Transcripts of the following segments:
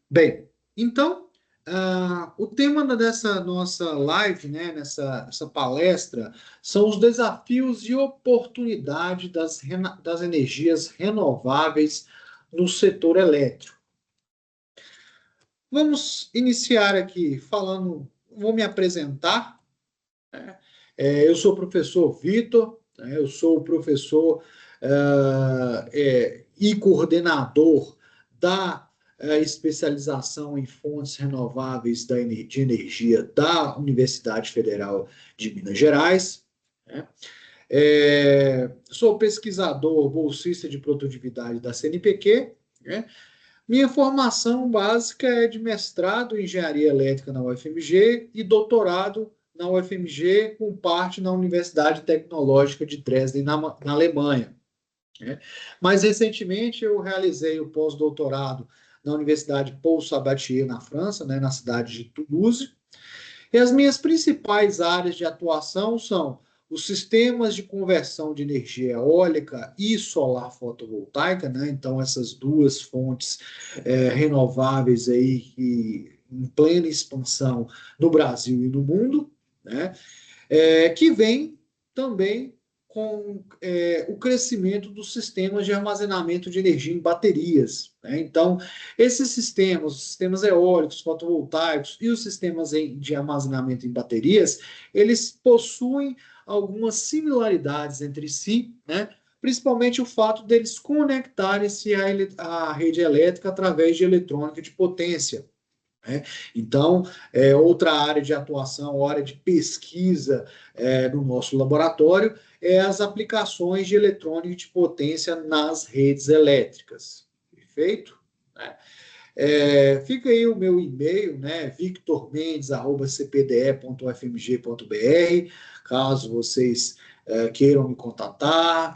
Bem, então, o tema dessa nossa live, né, nessa palestra, são os desafios e oportunidade das energias renováveis no setor elétrico. Vamos iniciar aqui falando, vou me apresentar, né? Eu sou o professor Vitor, né? Eu sou o professor e coordenador da especialização em fontes renováveis de energia da Universidade Federal de Minas Gerais, né? Sou pesquisador bolsista de produtividade da CNPq, né? Minha formação básica é de mestrado em engenharia elétrica na UFMG e doutorado na UFMG, com parte na Universidade Tecnológica de Dresden, na Alemanha, né? Mais recentemente, eu realizei o pós-doutorado na Universidade Paul Sabatier, na França, né, na cidade de Toulouse. E as minhas principais áreas de atuação são os sistemas de conversão de energia eólica e solar fotovoltaica, né? Então, essas duas fontes renováveis aí que, em plena expansão no Brasil e no mundo, né? Que vem também com o crescimento dos sistemas de armazenamento de energia em baterias, né? Então, esses sistemas, os sistemas eólicos, fotovoltaicos e os sistemas de armazenamento em baterias, eles possuem algumas similaridades entre si, né? Principalmente o fato deles conectarem-se à rede elétrica através de eletrônica de potência, né? Então, outra área de atuação, área de pesquisa no nosso laboratório, é as aplicações de eletrônica de potência nas redes elétricas. Perfeito? Né? Fica aí o meu e-mail, né, victormendes@cpde.ufmg.br, caso vocês queiram me contatar,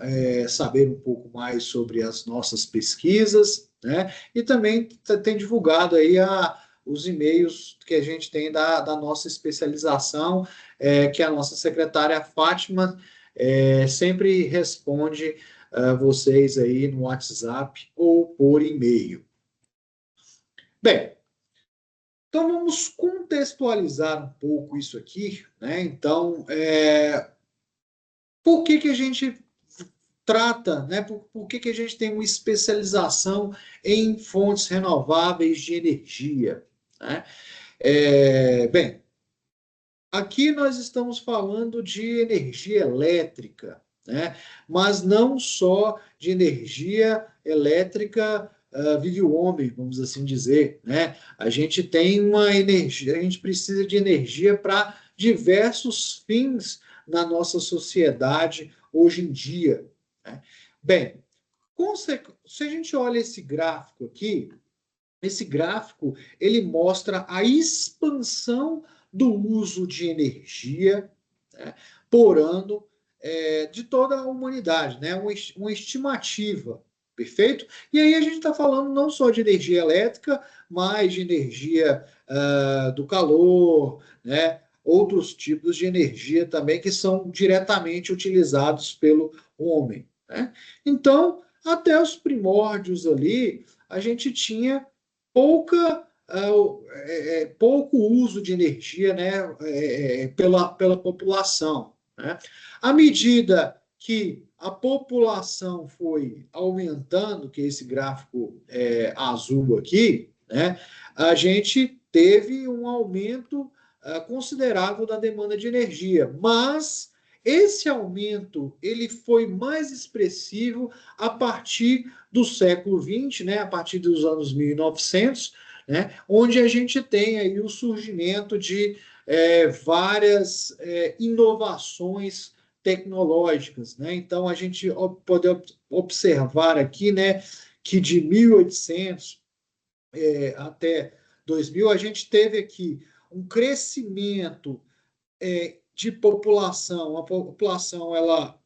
saber um pouco mais sobre as nossas pesquisas, né, e também tem divulgado aí os e-mails que a gente tem da nossa especialização, que a nossa secretária Fátima sempre responde vocês aí no WhatsApp ou por e-mail. Bem, então vamos contextualizar um pouco isso aqui, né? Então, por que que a gente trata, né? Por que que a gente tem uma especialização em fontes renováveis de energia, né? Bem, aqui nós estamos falando de energia elétrica, né? Mas não só de energia elétrica, vive o homem, vamos assim dizer, né? A gente tem uma energia, a gente precisa de energia para diversos fins na nossa sociedade hoje em dia, né? Bem, se a gente olha esse gráfico aqui, esse gráfico ele mostra a expansão do uso de energia, né, por ano de toda a humanidade, né, uma estimativa, perfeito? E aí a gente está falando não só de energia elétrica, mas de energia do calor, né, outros tipos de energia também que são diretamente utilizados pelo homem, né? Então, até os primórdios ali, a gente tinha pouco uso de energia, né, pela população, né? À medida que a população foi aumentando, que é esse gráfico azul aqui, né, a gente teve um aumento considerável da demanda de energia, mas esse aumento ele foi mais expressivo a partir do século XX, né, a partir dos anos 1900, né, onde a gente tem aí o surgimento de várias inovações tecnológicas, né? Então a gente pode observar aqui, né, que de 1800 até 2000 a gente teve aqui um crescimento de população. A população ela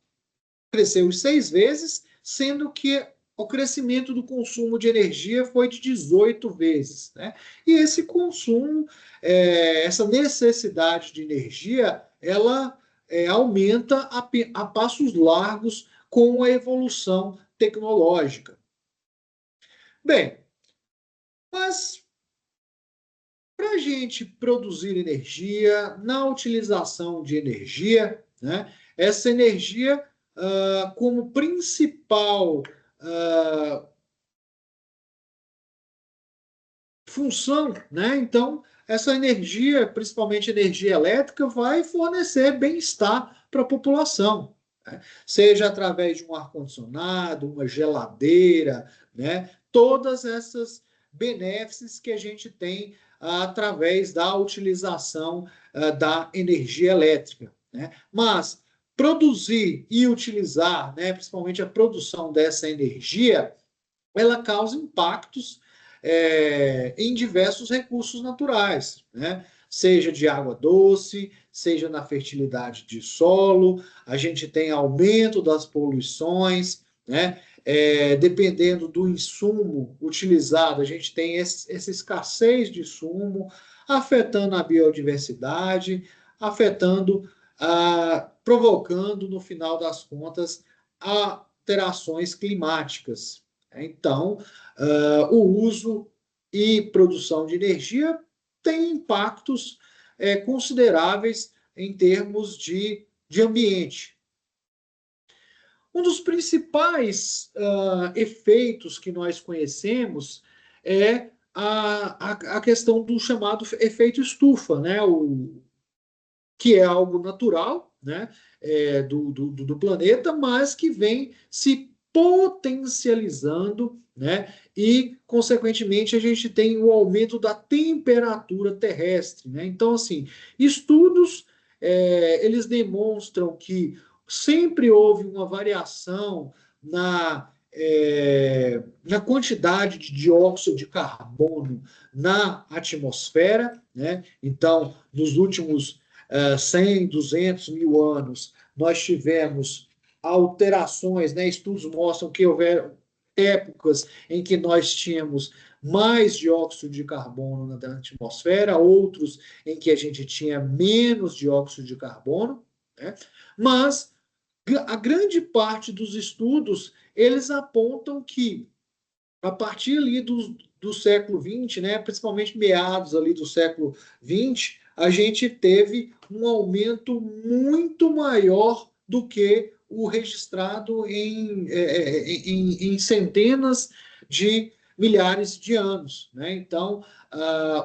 cresceu 6 vezes, sendo que o crescimento do consumo de energia foi de 18 vezes, né? E esse consumo, essa necessidade de energia, ela aumenta passos largos com a evolução tecnológica. Bem, mas para a gente produzir energia, na utilização de energia, né, essa energia como principal função, né? Então, essa energia, principalmente energia elétrica, vai fornecer bem-estar para a população, né? Seja através de um ar-condicionado, uma geladeira, né? Todas essas benefícios que a gente tem através da utilização da energia elétrica, né? Mas produzir e utilizar, né, principalmente a produção dessa energia, ela causa impactos em diversos recursos naturais, né? Seja de água doce, seja na fertilidade de solo, a gente tem aumento das poluições, né? Dependendo do insumo utilizado, a gente tem essa escassez de insumo, afetando a biodiversidade, afetando, provocando, no final das contas, alterações climáticas. Então, o uso e produção de energia tem impactos consideráveis em termos de ambiente. Um dos principais efeitos que nós conhecemos é a questão do chamado efeito estufa, né? Que é algo natural, né? Do planeta, mas que vem se potencializando, né? E, consequentemente, a gente tem o aumento da temperatura terrestre, né? Então, assim, estudos eles demonstram que sempre houve uma variação na quantidade de dióxido de carbono na atmosfera, né? Então, nos últimos 100, 200 mil anos, nós tivemos alterações, né? Estudos mostram que houveram épocas em que nós tínhamos mais dióxido de carbono na atmosfera, outros em que a gente tinha menos dióxido de carbono, né? Mas a grande parte dos estudos eles apontam que a partir ali do século XX, né, principalmente meados ali do século XX, a gente teve um aumento muito maior do que o registrado em centenas de milhares de anos, né? Então,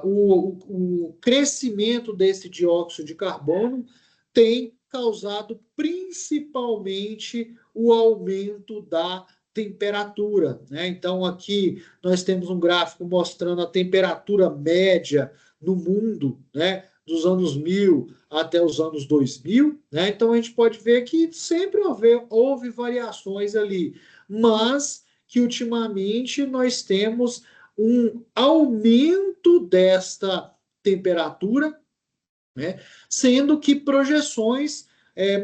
o crescimento desse dióxido de carbono tem causado principalmente o aumento da temperatura, né? Então, aqui nós temos um gráfico mostrando a temperatura média no mundo, né? Dos anos 1000 até os anos 2000, né? Então, a gente pode ver que sempre houve variações ali, mas que ultimamente nós temos um aumento desta temperatura, né? Sendo que projeções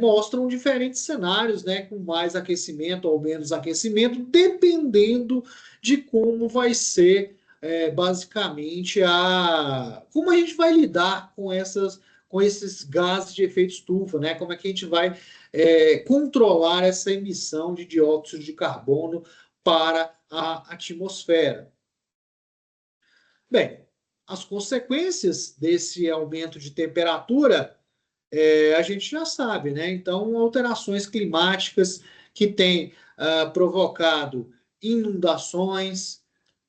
mostram diferentes cenários, né? Com mais aquecimento ou menos aquecimento, dependendo de como vai ser basicamente como a gente vai lidar com esses gases de efeito estufa, né? Como é que a gente vai controlar essa emissão de dióxido de carbono para a atmosfera. Bem, as consequências desse aumento de temperatura a gente já sabe, né? Então, alterações climáticas que têm provocado inundações,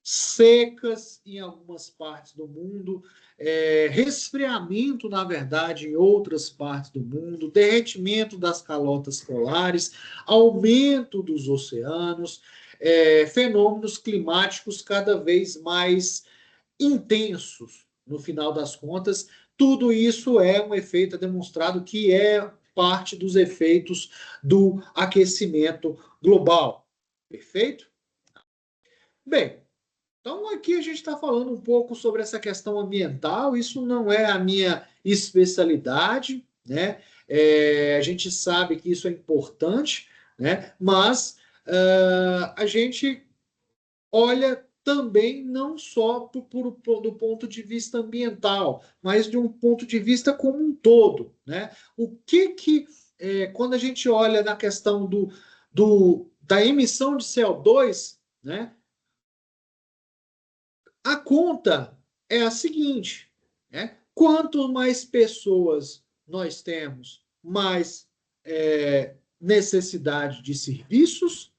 secas em algumas partes do mundo, resfriamento, na verdade, em outras partes do mundo, derretimento das calotas polares, aumento dos oceanos, fenômenos climáticos cada vez mais intensos, no final das contas. Tudo isso é um efeito demonstrado que é parte dos efeitos do aquecimento global. Perfeito? Bem, então aqui a gente está falando um pouco sobre essa questão ambiental. Isso não é a minha especialidade, né? A gente sabe que isso é importante, né? Mas a gente olha também não só do ponto de vista ambiental, mas de um ponto de vista como um todo, né? O que quando a gente olha na questão da emissão de CO2, né? a conta é a seguinte, né? Quanto mais pessoas nós temos, mais necessidade de serviços.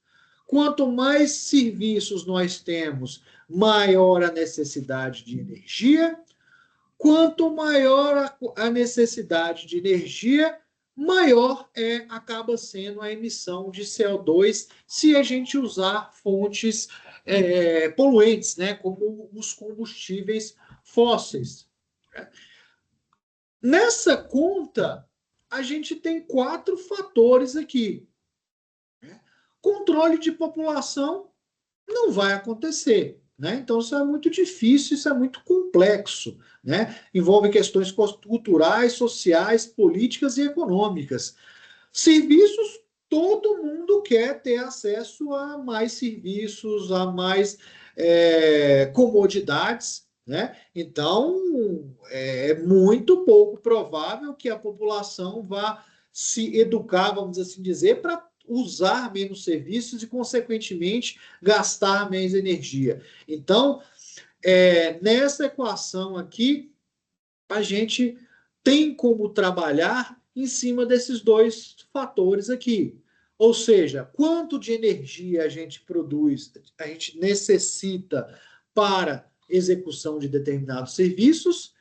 Quanto mais serviços nós temos, maior a necessidade de energia. Quanto maior a necessidade de energia, maior acaba sendo a emissão de CO2 se a gente usar fontes poluentes, né, como os combustíveis fósseis. Nessa conta, a gente tem 4 fatores aqui. Controle de população não vai acontecer. Né? Então, isso é muito difícil, isso é muito complexo. Né? Envolve questões culturais, sociais, políticas e econômicas. Serviços, todo mundo quer ter acesso a mais serviços, a mais comodidades. Né? Então, é muito pouco provável que a população vá se educar, vamos assim dizer, para usar menos serviços e, consequentemente, gastar menos energia. Então, nessa equação aqui, a gente tem como trabalhar em cima desses 2 fatores aqui. Ou seja, quanto de energia a gente produz, a gente necessita para execução de determinados serviços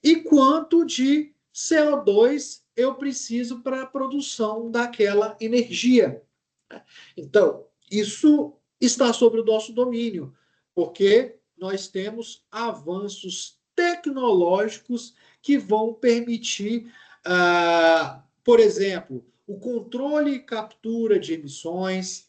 e quanto de CO2 eu preciso para a produção daquela energia. Então, isso está sobre o nosso domínio, porque nós temos avanços tecnológicos que vão permitir, por exemplo, o controle e captura de emissões,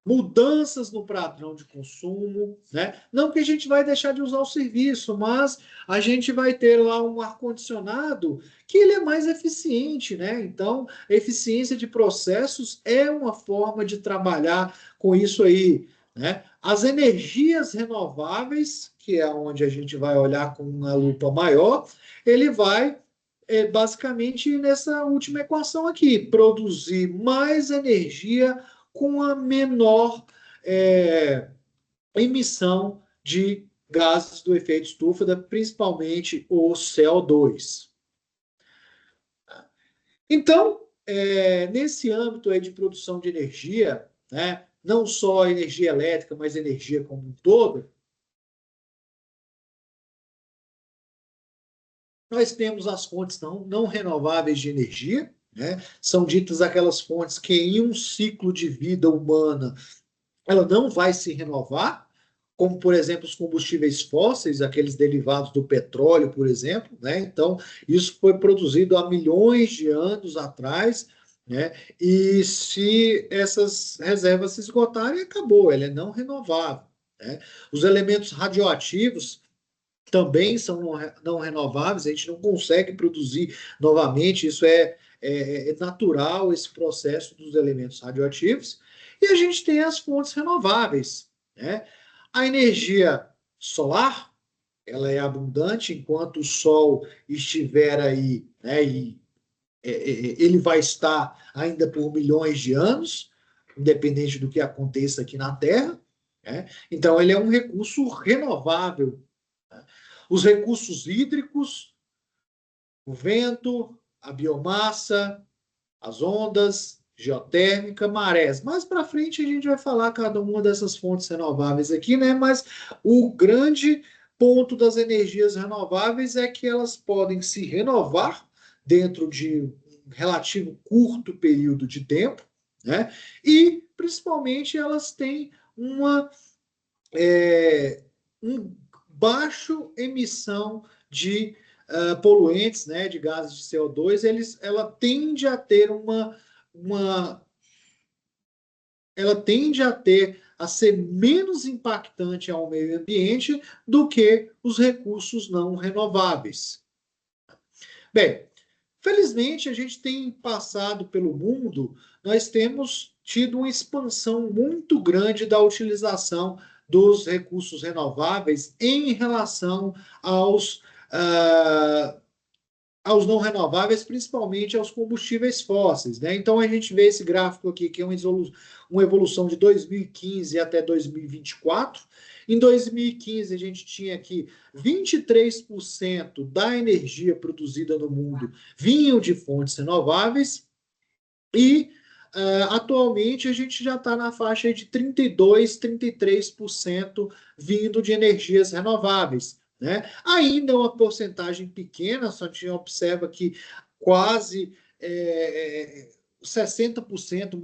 mudanças no padrão de consumo, né? Não que a gente vai deixar de usar o serviço, mas a gente vai ter lá um ar-condicionado que ele é mais eficiente, né? Então, a eficiência de processos é uma forma de trabalhar com isso aí, né? As energias renováveis, que é onde a gente vai olhar com uma lupa maior, ele vai basicamente nessa última equação aqui, produzir mais energia com a menor emissão de gases do efeito estufa, principalmente o CO2. Então, nesse âmbito aí de produção de energia, né, não só energia elétrica, mas energia como um todo, nós temos as fontes não renováveis de energia, né? São ditas aquelas fontes que em um ciclo de vida humana ela não vai se renovar, como, por exemplo, os combustíveis fósseis, aqueles derivados do petróleo, por exemplo, né? Então, isso foi produzido há milhões de anos atrás, né? E se essas reservas se esgotarem, acabou, ela é não renovável, né? Os elementos radioativos também são não renováveis, a gente não consegue produzir novamente, isso é natural, esse processo dos elementos radioativos. E a gente tem as fontes renováveis, né? A energia solar, ela é abundante enquanto o Sol estiver aí, né? E ele vai estar ainda por milhões de anos, independente do que aconteça aqui na Terra, né? Então, ele é um recurso renovável. Né? Os recursos hídricos, o vento, a biomassa, as ondas, geotérmica, marés. Mais para frente a gente vai falar cada uma dessas fontes renováveis aqui, né? Mas o grande ponto das energias renováveis é que elas podem se renovar dentro de um relativo curto período de tempo, né? E principalmente elas têm um baixo emissão de poluentes, né, de gases de CO2, ela tende a ter ela tende a ser menos impactante ao meio ambiente do que os recursos não renováveis. Bem, felizmente a gente tem passado pelo mundo, nós temos tido uma expansão muito grande da utilização dos recursos renováveis em relação aos aos não renováveis, principalmente aos combustíveis fósseis, né? Então, a gente vê esse gráfico aqui, que é uma evolução de 2015 até 2024. Em 2015, a gente tinha aqui 23% da energia produzida no mundo vinham de fontes renováveis e atualmente a gente já está na faixa de 32, 33% vindo de energias renováveis, né? Ainda é uma porcentagem pequena, só a gente observa que quase 60%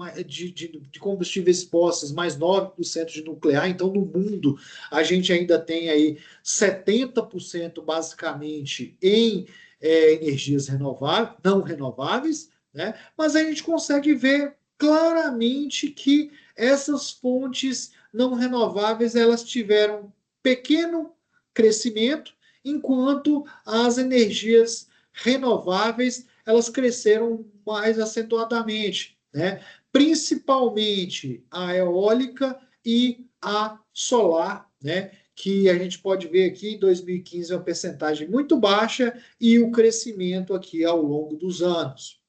de combustíveis fósseis, mais 9% de nuclear. Então, no mundo, a gente ainda tem aí 70% basicamente em energias renováveis, não renováveis, né? Mas a gente consegue ver claramente que essas fontes não renováveis elas tiveram pequeno crescimento, enquanto as energias renováveis elas cresceram mais acentuadamente, né? Principalmente a eólica e a solar, né? Que a gente pode ver aqui em 2015 é uma percentagem muito baixa e o crescimento aqui ao longo dos anos.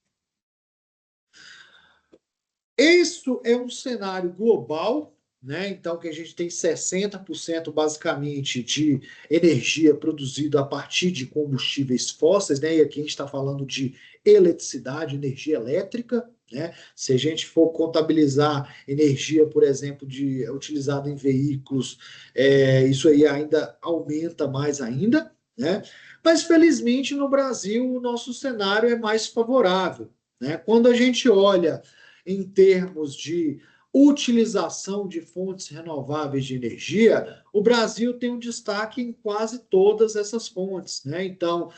Isso é um cenário global, né? Então, que a gente tem 60% basicamente de energia produzida a partir de combustíveis fósseis, né? E aqui a gente está falando de eletricidade, energia elétrica, né? Se a gente for contabilizar energia, por exemplo, utilizada em veículos, isso aí ainda aumenta mais ainda, né? Mas felizmente no Brasil o nosso cenário é mais favorável, né? Quando a gente olha em termos de utilização de fontes renováveis de energia, o Brasil tem um destaque em quase todas essas fontes, né? Então,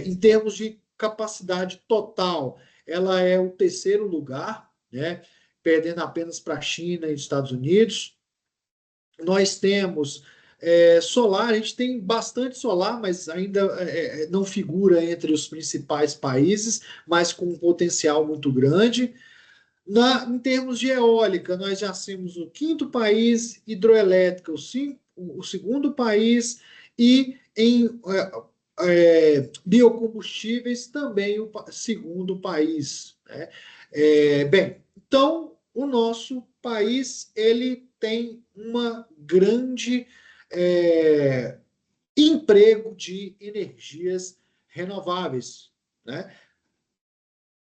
em termos de capacidade total, ela é o terceiro lugar, né? Perdendo apenas para a China e Estados Unidos. Nós temos solar, a gente tem bastante solar, mas ainda não figura entre os principais países, mas com um potencial muito grande. Em termos de eólica, nós já somos o quinto país, hidroelétrica, o segundo país, e em biocombustíveis também o segundo país, né? Bem, então o nosso país ele tem uma grande emprego de energias renováveis, né?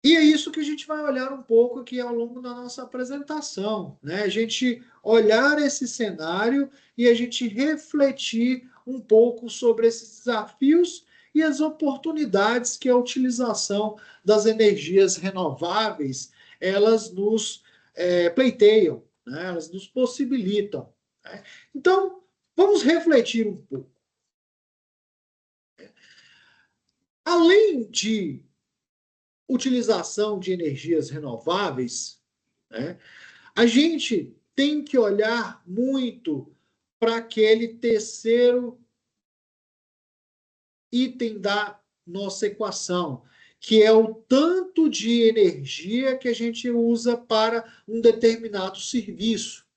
E é isso que a gente vai olhar um pouco aqui ao longo da nossa apresentação, né? A gente olhar esse cenário e a gente refletir um pouco sobre esses desafios e as oportunidades que a utilização das energias renováveis elas nos pleiteiam, né? Elas nos possibilitam, né? Então, vamos refletir um pouco. Além de utilização de energias renováveis, né, a gente tem que olhar muito para aquele terceiro item da nossa equação, que é o tanto de energia que a gente usa para um determinado serviço.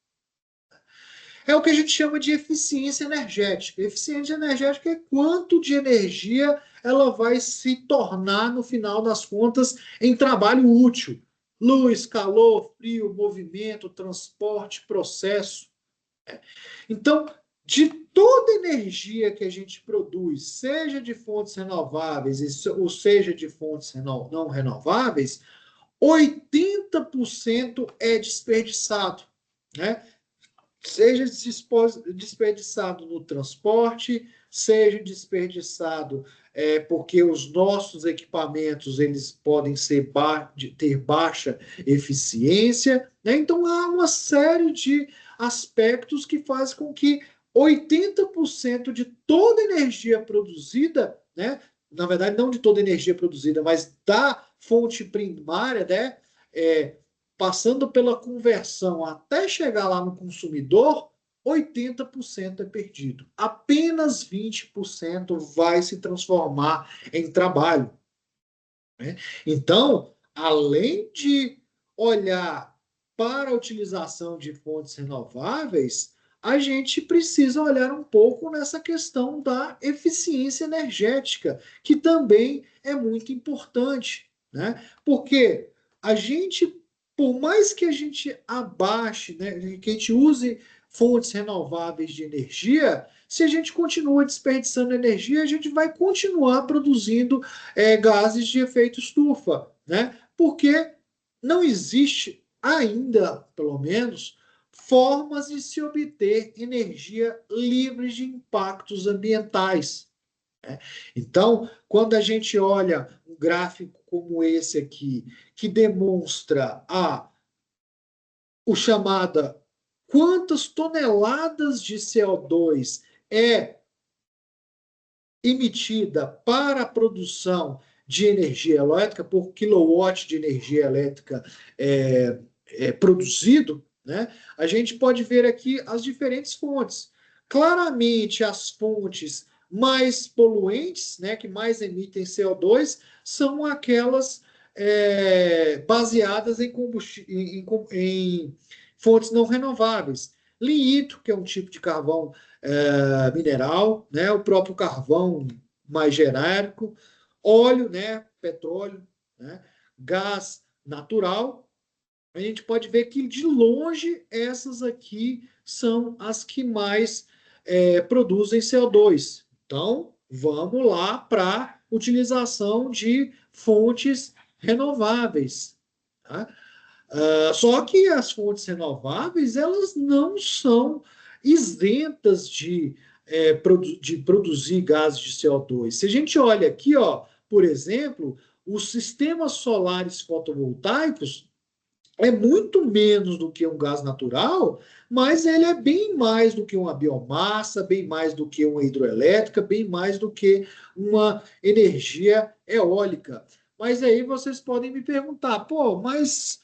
É o que a gente chama de eficiência energética. Eficiência energética é quanto de energia ela vai se tornar, no final das contas, em trabalho útil. Luz, calor, frio, movimento, transporte, processo. Então, de toda energia que a gente produz, seja de fontes renováveis ou seja de fontes não renováveis, 80% é desperdiçado, né? Seja desperdiçado no transporte, seja desperdiçado porque os nossos equipamentos eles podem ter baixa eficiência, né? Então há uma série de aspectos que fazem com que 80% de toda energia produzida, né? Na verdade, não de toda energia produzida, mas da fonte primária, né? Passando pela conversão até chegar lá no consumidor, 80% é perdido. Apenas 20% vai se transformar em trabalho, né? Então, além de olhar para a utilização de fontes renováveis, a gente precisa olhar um pouco nessa questão da eficiência energética, que também é muito importante, né? Porque a gente, por mais que a gente abaixe, né, que a gente use fontes renováveis de energia, se a gente continua desperdiçando energia, a gente vai continuar produzindo gases de efeito estufa, né? Porque não existe ainda, pelo menos, formas de se obter energia livre de impactos ambientais. Né? Então, quando a gente olha um gráfico como esse aqui, que demonstra o chamada quantas toneladas de CO2 é emitida para a produção de energia elétrica, por quilowatt de energia elétrica produzido, né? A gente pode ver aqui as diferentes fontes. Claramente, as fontes mais poluentes, né, que mais emitem CO2, são aquelas baseadas em fontes não renováveis. Lignito, que é um tipo de carvão mineral, né, o próprio carvão mais genérico, óleo, né, petróleo, né, gás natural. A gente pode ver que de longe essas aqui são as que mais produzem CO2. Então, vamos lá para a utilização de fontes renováveis. Tá? Só que as fontes renováveis, elas não são isentas de produzir gases de CO2. Se a gente olha aqui, ó, por exemplo, os sistemas solares fotovoltaicos é muito menos do que um gás natural, mas ele é bem mais do que uma biomassa, bem mais do que uma hidroelétrica, bem mais do que uma energia eólica. Mas aí vocês podem me perguntar, pô, mas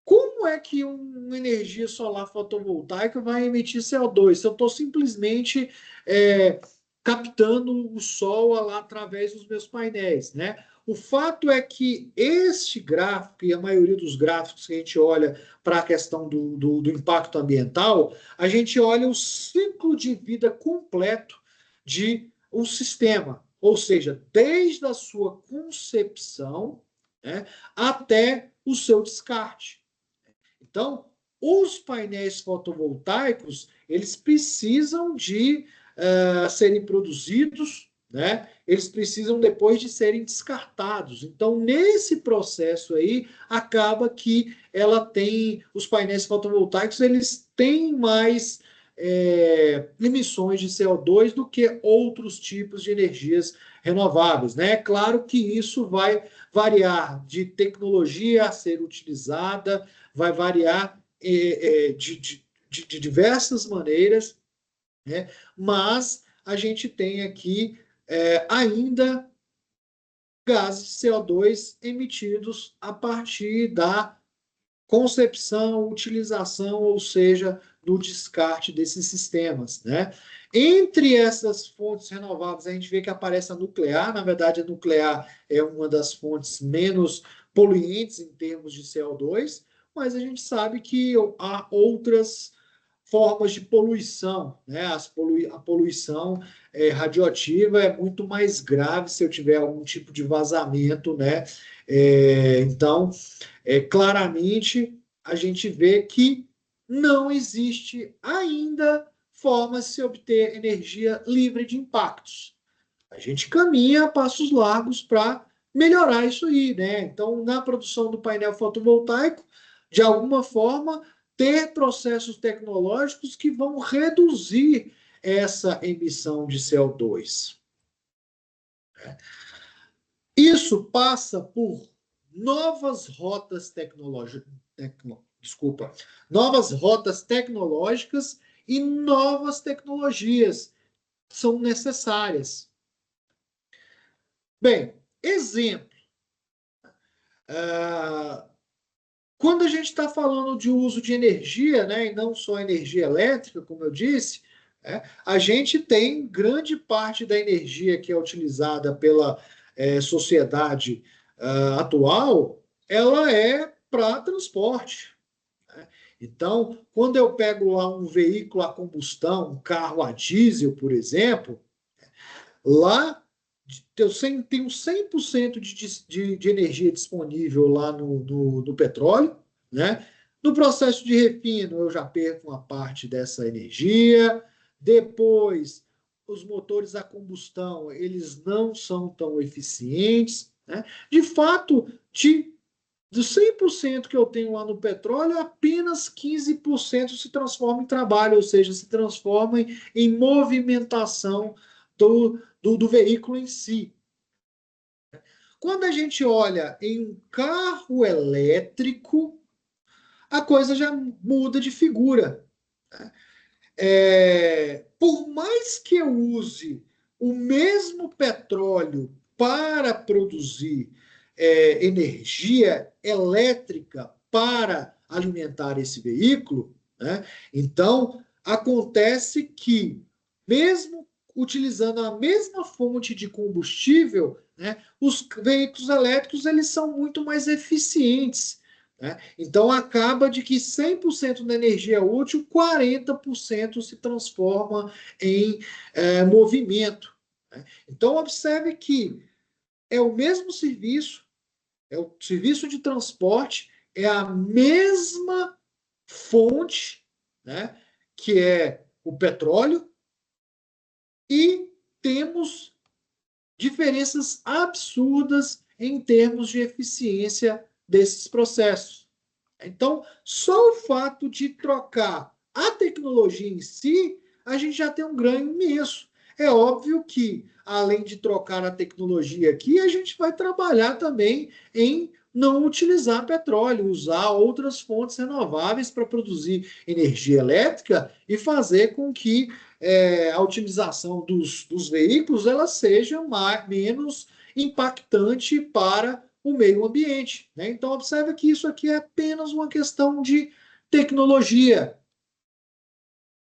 como é que uma energia solar fotovoltaica vai emitir CO2? Se eu estou simplesmente é, captando o sol lá através dos meus painéis, né? O fato é que este gráfico, e a maioria dos gráficos que a gente olha para a questão do impacto ambiental, a gente olha o ciclo de vida completo de um sistema, ou seja, desde a sua concepção, né, até o seu descarte. Então, os painéis fotovoltaicos, eles precisam de serem produzidos, né? Eles precisam depois de serem descartados. Então, nesse processo aí, acaba que os painéis fotovoltaicos, eles têm mais emissões de CO2 do que outros tipos de energias renováveis, né? É claro que isso vai variar de tecnologia a ser utilizada, vai variar de diversas maneiras, né? Mas a gente tem aqui ainda gases de CO2 emitidos a partir da concepção, utilização, ou seja, do descarte desses sistemas, né? Entre essas fontes renováveis, a gente vê que aparece a nuclear. Na verdade, a nuclear é uma das fontes menos poluentes em termos de CO2, mas a gente sabe que há outras formas de poluição, né? A poluição radioativa é muito mais grave se eu tiver algum tipo de vazamento, né? Então, claramente a gente vê que não existe ainda formas de se obter energia livre de impactos. A gente caminha a passos largos para melhorar isso aí, né? Então, na produção do painel fotovoltaico, de alguma forma, ter processos tecnológicos que vão reduzir essa emissão de CO2. Isso passa por novas rotas tecnológicas, novas rotas tecnológicas e novas tecnologias são necessárias. Bem, exemplo. Quando a gente está falando de uso de energia, né, e não só energia elétrica, como eu disse, a gente tem grande parte da energia que é utilizada pela sociedade atual, ela é para transporte. Né? Então, quando eu pego lá um veículo a combustão, um carro a diesel, por exemplo, lá eu tenho 100% de energia disponível lá no petróleo, né? No processo de refino, eu já perco uma parte dessa energia. Depois, os motores a combustão, eles não são tão eficientes, né? De fato, dos 100% que eu tenho lá no petróleo, apenas 15% se transforma em trabalho, ou seja, se transforma em movimentação do veículo em si. Quando a gente olha em um carro elétrico, a coisa já muda de figura. Por mais que eu use o mesmo petróleo para produzir energia elétrica para alimentar esse veículo, né? Então, acontece que, mesmo utilizando a mesma fonte de combustível, né, os veículos elétricos eles são muito mais eficientes, né? Então, acaba de que 100% da energia útil, 40% se transforma em movimento, né? Então, observe que é o mesmo serviço, é o serviço de transporte, é a mesma fonte, né, que é o petróleo, e temos diferenças absurdas em termos de eficiência desses processos. Então, só o fato de trocar a tecnologia em si, a gente já tem um ganho imenso. É óbvio que, além de trocar a tecnologia aqui, a gente vai trabalhar também em não utilizar petróleo, usar outras fontes renováveis para produzir energia elétrica e fazer com que a utilização dos veículos ela seja menos impactante para o meio ambiente, né? Então, observe que isso aqui é apenas uma questão de tecnologia.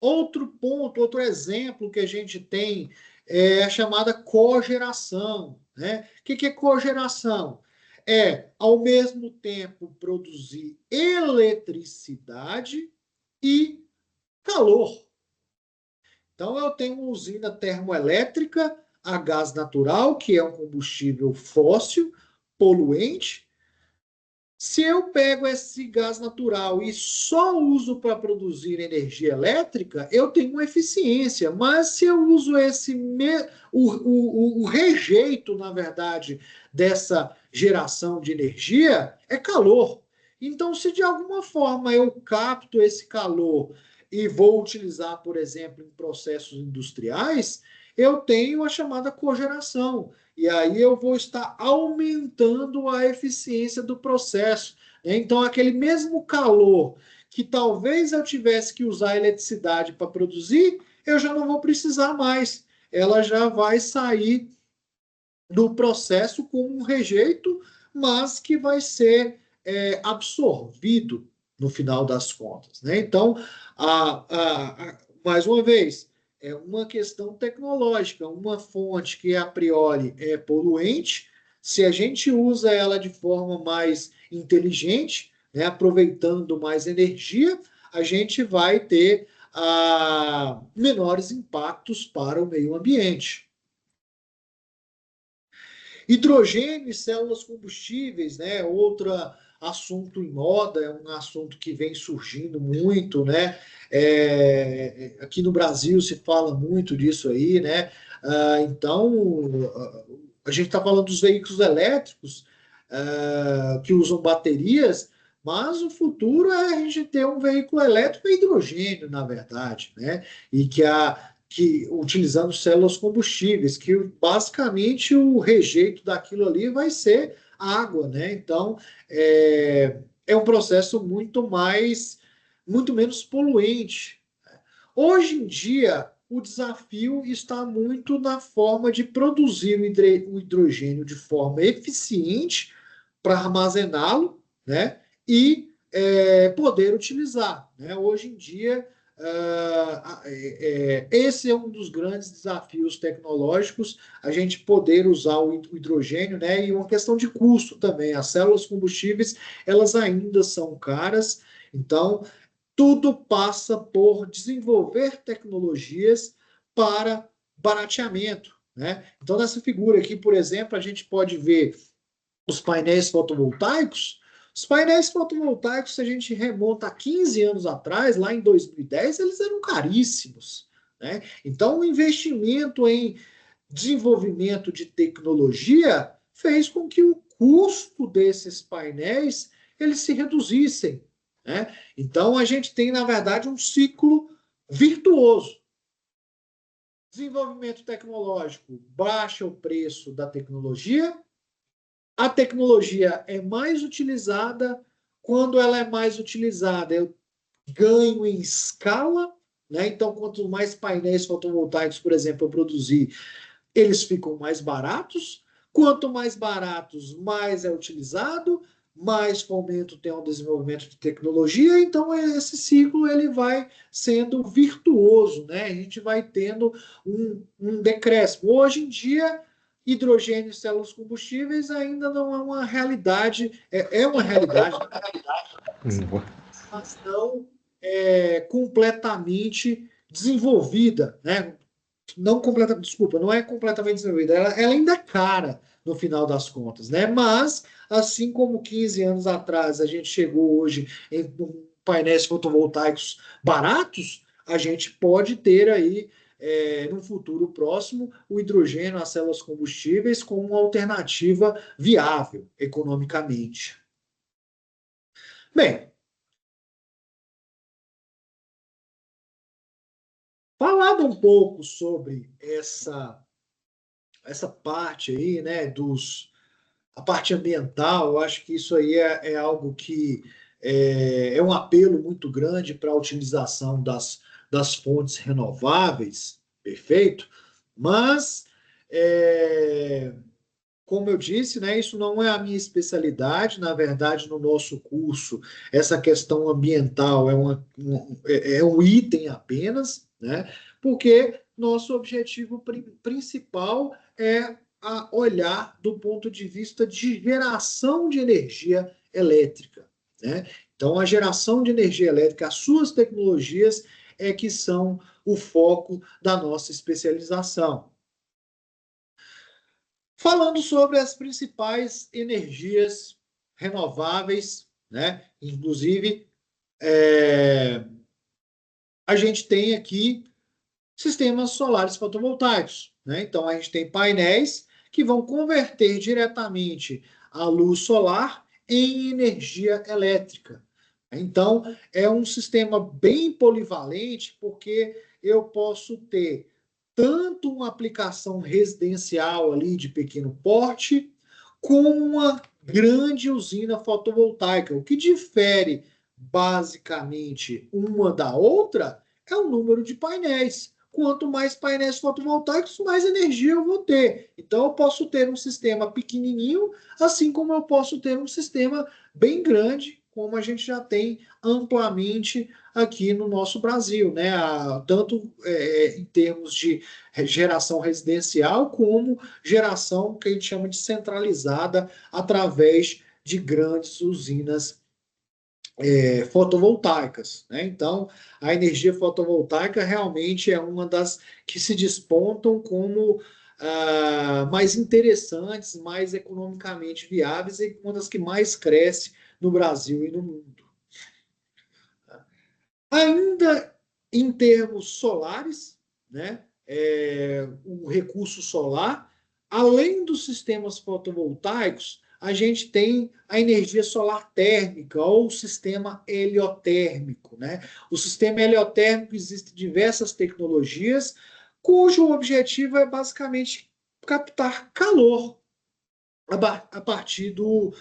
Outro ponto, outro exemplo que a gente tem é a chamada cogeração, né? O que é cogeração? É, ao mesmo tempo, produzir eletricidade e calor. Então, eu tenho uma usina termoelétrica a gás natural, que é um combustível fóssil, poluente. Se eu pego esse gás natural e só uso para produzir energia elétrica, eu tenho uma eficiência. Mas se eu uso o rejeito, na verdade, dessa geração de energia, é calor. Então, se de alguma forma eu capto esse calor e vou utilizar, por exemplo, em processos industriais, eu tenho a chamada cogeração. E aí eu vou estar aumentando a eficiência do processo, né? Então, aquele mesmo calor que talvez eu tivesse que usar a eletricidade para produzir, eu já não vou precisar mais. Ela já vai sair do processo com um rejeito, mas que vai ser absorvido no final das contas, né? Então, mais uma vez, é uma questão tecnológica, uma fonte que a priori é poluente, se a gente usa ela de forma mais inteligente, né, aproveitando mais energia, a gente vai ter menores impactos para o meio ambiente. Hidrogênio e células combustíveis, né? Outro assunto em moda, é um assunto que vem surgindo muito, né? Aqui no Brasil se fala muito disso aí, né? Então, a gente está falando dos veículos elétricos que usam baterias, mas o futuro é a gente ter um veículo elétrico a hidrogênio, na verdade, né? E que utilizando células combustíveis, que basicamente o rejeito daquilo ali vai ser água, né? Então é um processo muito menos poluente. Hoje em dia, o desafio está muito na forma de produzir o hidrogênio de forma eficiente para armazená-lo, né? E poder utilizar, né? Hoje em dia, esse é um dos grandes desafios tecnológicos, a gente poder usar o hidrogênio, né? E uma questão de custo também. As células combustíveis, elas ainda são caras, então tudo passa por desenvolver tecnologias para barateamento, né? Então, nessa figura aqui, por exemplo, a gente pode ver os painéis fotovoltaicos. Os painéis fotovoltaicos, se a gente remonta a 15 anos atrás, lá em 2010, eles eram caríssimos, né? Então, o investimento em desenvolvimento de tecnologia fez com que o custo desses painéis eles se reduzissem, né? Então, a gente tem, na verdade, um ciclo virtuoso. Desenvolvimento tecnológico baixa o preço da tecnologia, a tecnologia é mais utilizada, quando ela é mais utilizada, eu ganho em escala, né? Então, quanto mais painéis fotovoltaicos, por exemplo, eu produzir, eles ficam mais baratos. Quanto mais baratos, mais é utilizado, mais fomento tem o desenvolvimento de tecnologia. Então, esse ciclo ele vai sendo virtuoso, né? A gente vai tendo um decréscimo. Hoje em dia, hidrogênio e células combustíveis ainda não é uma realidade, é uma realidade, mas não completamente desenvolvida, né? Não completamente, desculpa, não é completamente desenvolvida, ela ainda é cara no final das contas, né? Mas, assim como 15 anos atrás a gente chegou hoje em painéis fotovoltaicos baratos, a gente pode ter aí, no futuro próximo, o hidrogênio, as células combustíveis, como uma alternativa viável economicamente. Bem, falado um pouco sobre essa parte aí, né, a parte ambiental, eu acho que isso aí é algo que é um apelo muito grande para a utilização das fontes renováveis, perfeito? Mas, é, como eu disse, né, isso não é a minha especialidade. Na verdade, no nosso curso, essa questão ambiental é um item apenas, né? Porque nosso objetivo principal é olhar do ponto de vista de geração de energia elétrica, né? Então, a geração de energia elétrica, as suas tecnologias é que são o foco da nossa especialização. Falando sobre as principais energias renováveis, né? Inclusive, a gente tem aqui sistemas solares fotovoltaicos, né? Então, a gente tem painéis que vão converter diretamente a luz solar em energia elétrica. Então, é um sistema bem polivalente, porque eu posso ter tanto uma aplicação residencial ali de pequeno porte, como uma grande usina fotovoltaica. O que difere basicamente uma da outra é o número de painéis. Quanto mais painéis fotovoltaicos, mais energia eu vou ter. Então, eu posso ter um sistema pequenininho, assim como eu posso ter um sistema bem grande, como a gente já tem amplamente aqui no nosso Brasil, né? Tanto em termos de geração residencial, como geração que a gente chama de centralizada através de grandes usinas fotovoltaicas, né? Então, a energia fotovoltaica realmente é uma das que se despontam como mais interessantes, mais economicamente viáveis e uma das que mais cresce no Brasil e no mundo. Ainda em termos solares, né? O recurso solar, além dos sistemas fotovoltaicos, a gente tem a energia solar térmica ou o sistema heliotérmico, né? O sistema heliotérmico existe diversas tecnologias, cujo objetivo é basicamente captar calor a partir do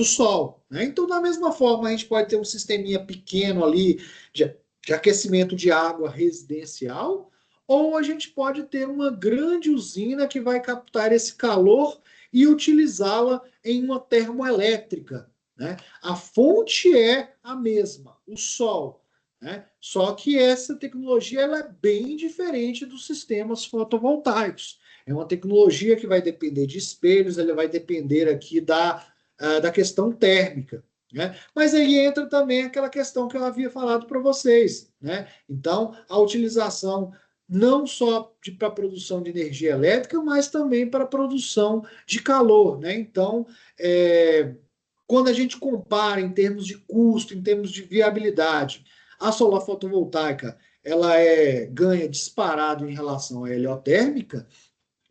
Sol, né? Então, da mesma forma, a gente pode ter um sisteminha pequeno ali de aquecimento de água residencial, ou a gente pode ter uma grande usina que vai captar esse calor e utilizá-la em uma termoelétrica, né? A fonte é a mesma, o Sol, né? Só que essa tecnologia ela é bem diferente dos sistemas fotovoltaicos. É uma tecnologia que vai depender de espelhos, ela vai depender aqui da questão térmica. né? Mas aí entra também aquela questão que eu havia falado para vocês, né? Então, a utilização não só para produção de energia elétrica, mas também para produção de calor, né? Então, quando a gente compara em termos de custo, em termos de viabilidade, a solar fotovoltaica ela ganha disparado em relação à heliotérmica,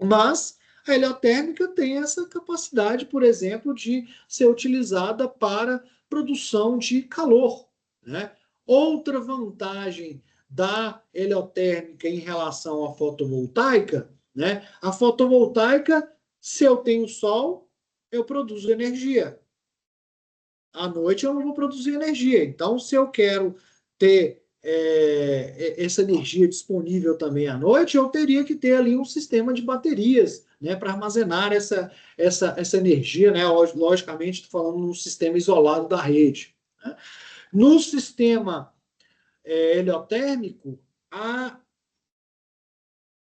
mas a heliotérmica tem essa capacidade, por exemplo, de ser utilizada para produção de calor, né? Outra vantagem da heliotérmica em relação à fotovoltaica, né? A fotovoltaica, se eu tenho sol, eu produzo energia. À noite eu não vou produzir energia. Então, se eu quero ter essa energia disponível também à noite, eu teria que ter ali um sistema de baterias, né, para armazenar essa energia, né? Logicamente, estou falando num sistema isolado da rede, né? No sistema heliotérmico, a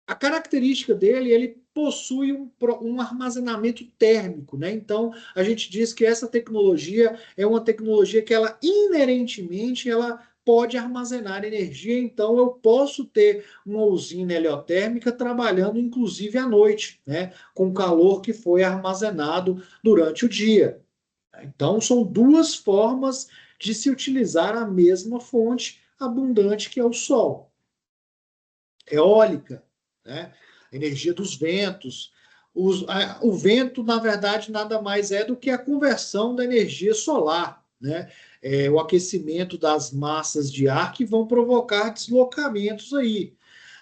a característica dele, ele possui um armazenamento térmico, né? Então, a gente diz que essa tecnologia é uma tecnologia que ela inerentemente ela pode armazenar energia, então eu posso ter uma usina heliotérmica trabalhando inclusive à noite, né? Com calor que foi armazenado durante o dia. Então, são duas formas de se utilizar a mesma fonte abundante que é o sol. Eólica, né? Energia dos ventos. O vento, na verdade, nada mais é do que a conversão da energia solar, né? O aquecimento das massas de ar que vão provocar deslocamentos aí.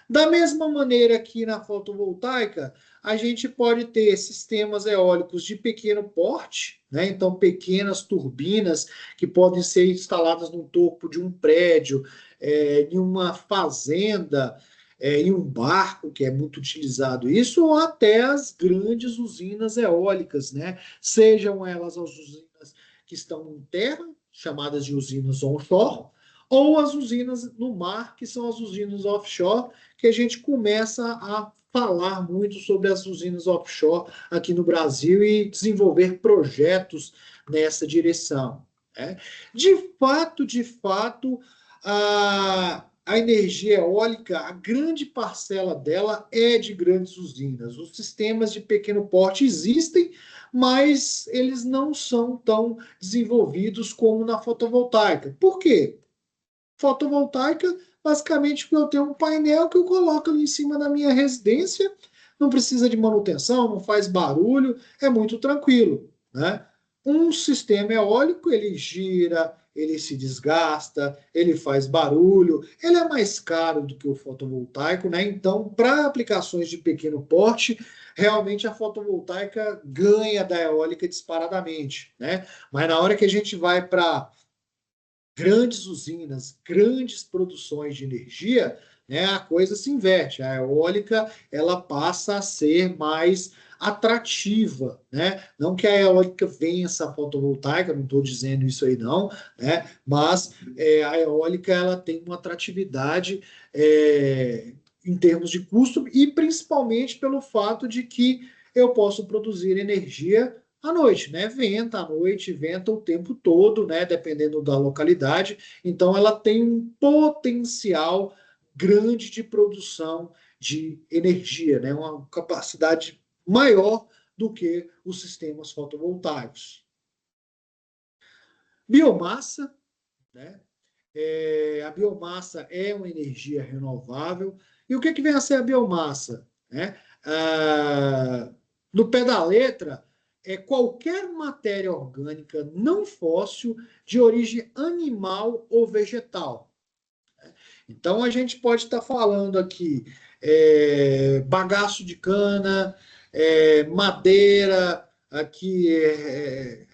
Da mesma maneira que na fotovoltaica, a gente pode ter sistemas eólicos de pequeno porte, né? Então, pequenas turbinas que podem ser instaladas no topo de um prédio, em uma fazenda, em um barco, que é muito utilizado isso, ou até as grandes usinas eólicas, né? Sejam elas as usinas que estão em terra, chamadas de usinas onshore, ou as usinas no mar, que são as usinas offshore, que a gente começa a falar muito sobre as usinas offshore aqui no Brasil e desenvolver projetos nessa direção, né? De fato, a energia eólica, a grande parcela dela é de grandes usinas. Os sistemas de pequeno porte existem, mas eles não são tão desenvolvidos como na fotovoltaica. Por quê? Fotovoltaica, basicamente, eu tenho um painel que eu coloco ali em cima da minha residência, não precisa de manutenção, não faz barulho, é muito tranquilo, né? Um sistema eólico, ele gira, ele se desgasta, ele faz barulho, ele é mais caro do que o fotovoltaico, né? Então, para aplicações de pequeno porte, realmente a fotovoltaica ganha da eólica disparadamente, né? Mas na hora que a gente vai para grandes usinas, grandes produções de energia, né, a coisa se inverte. A eólica ela passa a ser mais atrativa, né? Não que a eólica vença a fotovoltaica, não estou dizendo isso aí não, né? Mas a eólica ela tem uma atratividade em termos de custo e principalmente pelo fato de que eu posso produzir energia à noite, né? Venta à noite, venta o tempo todo, né? Dependendo da localidade. Então, ela tem um potencial grande de produção de energia, né? Uma capacidade maior do que os sistemas fotovoltaicos. Biomassa, né? A biomassa é uma energia renovável. E o que vem a ser a biomassa, né? No pé da letra, é qualquer matéria orgânica não fóssil de origem animal ou vegetal. Então, a gente pode estar falando aqui bagaço de cana, madeira, aqui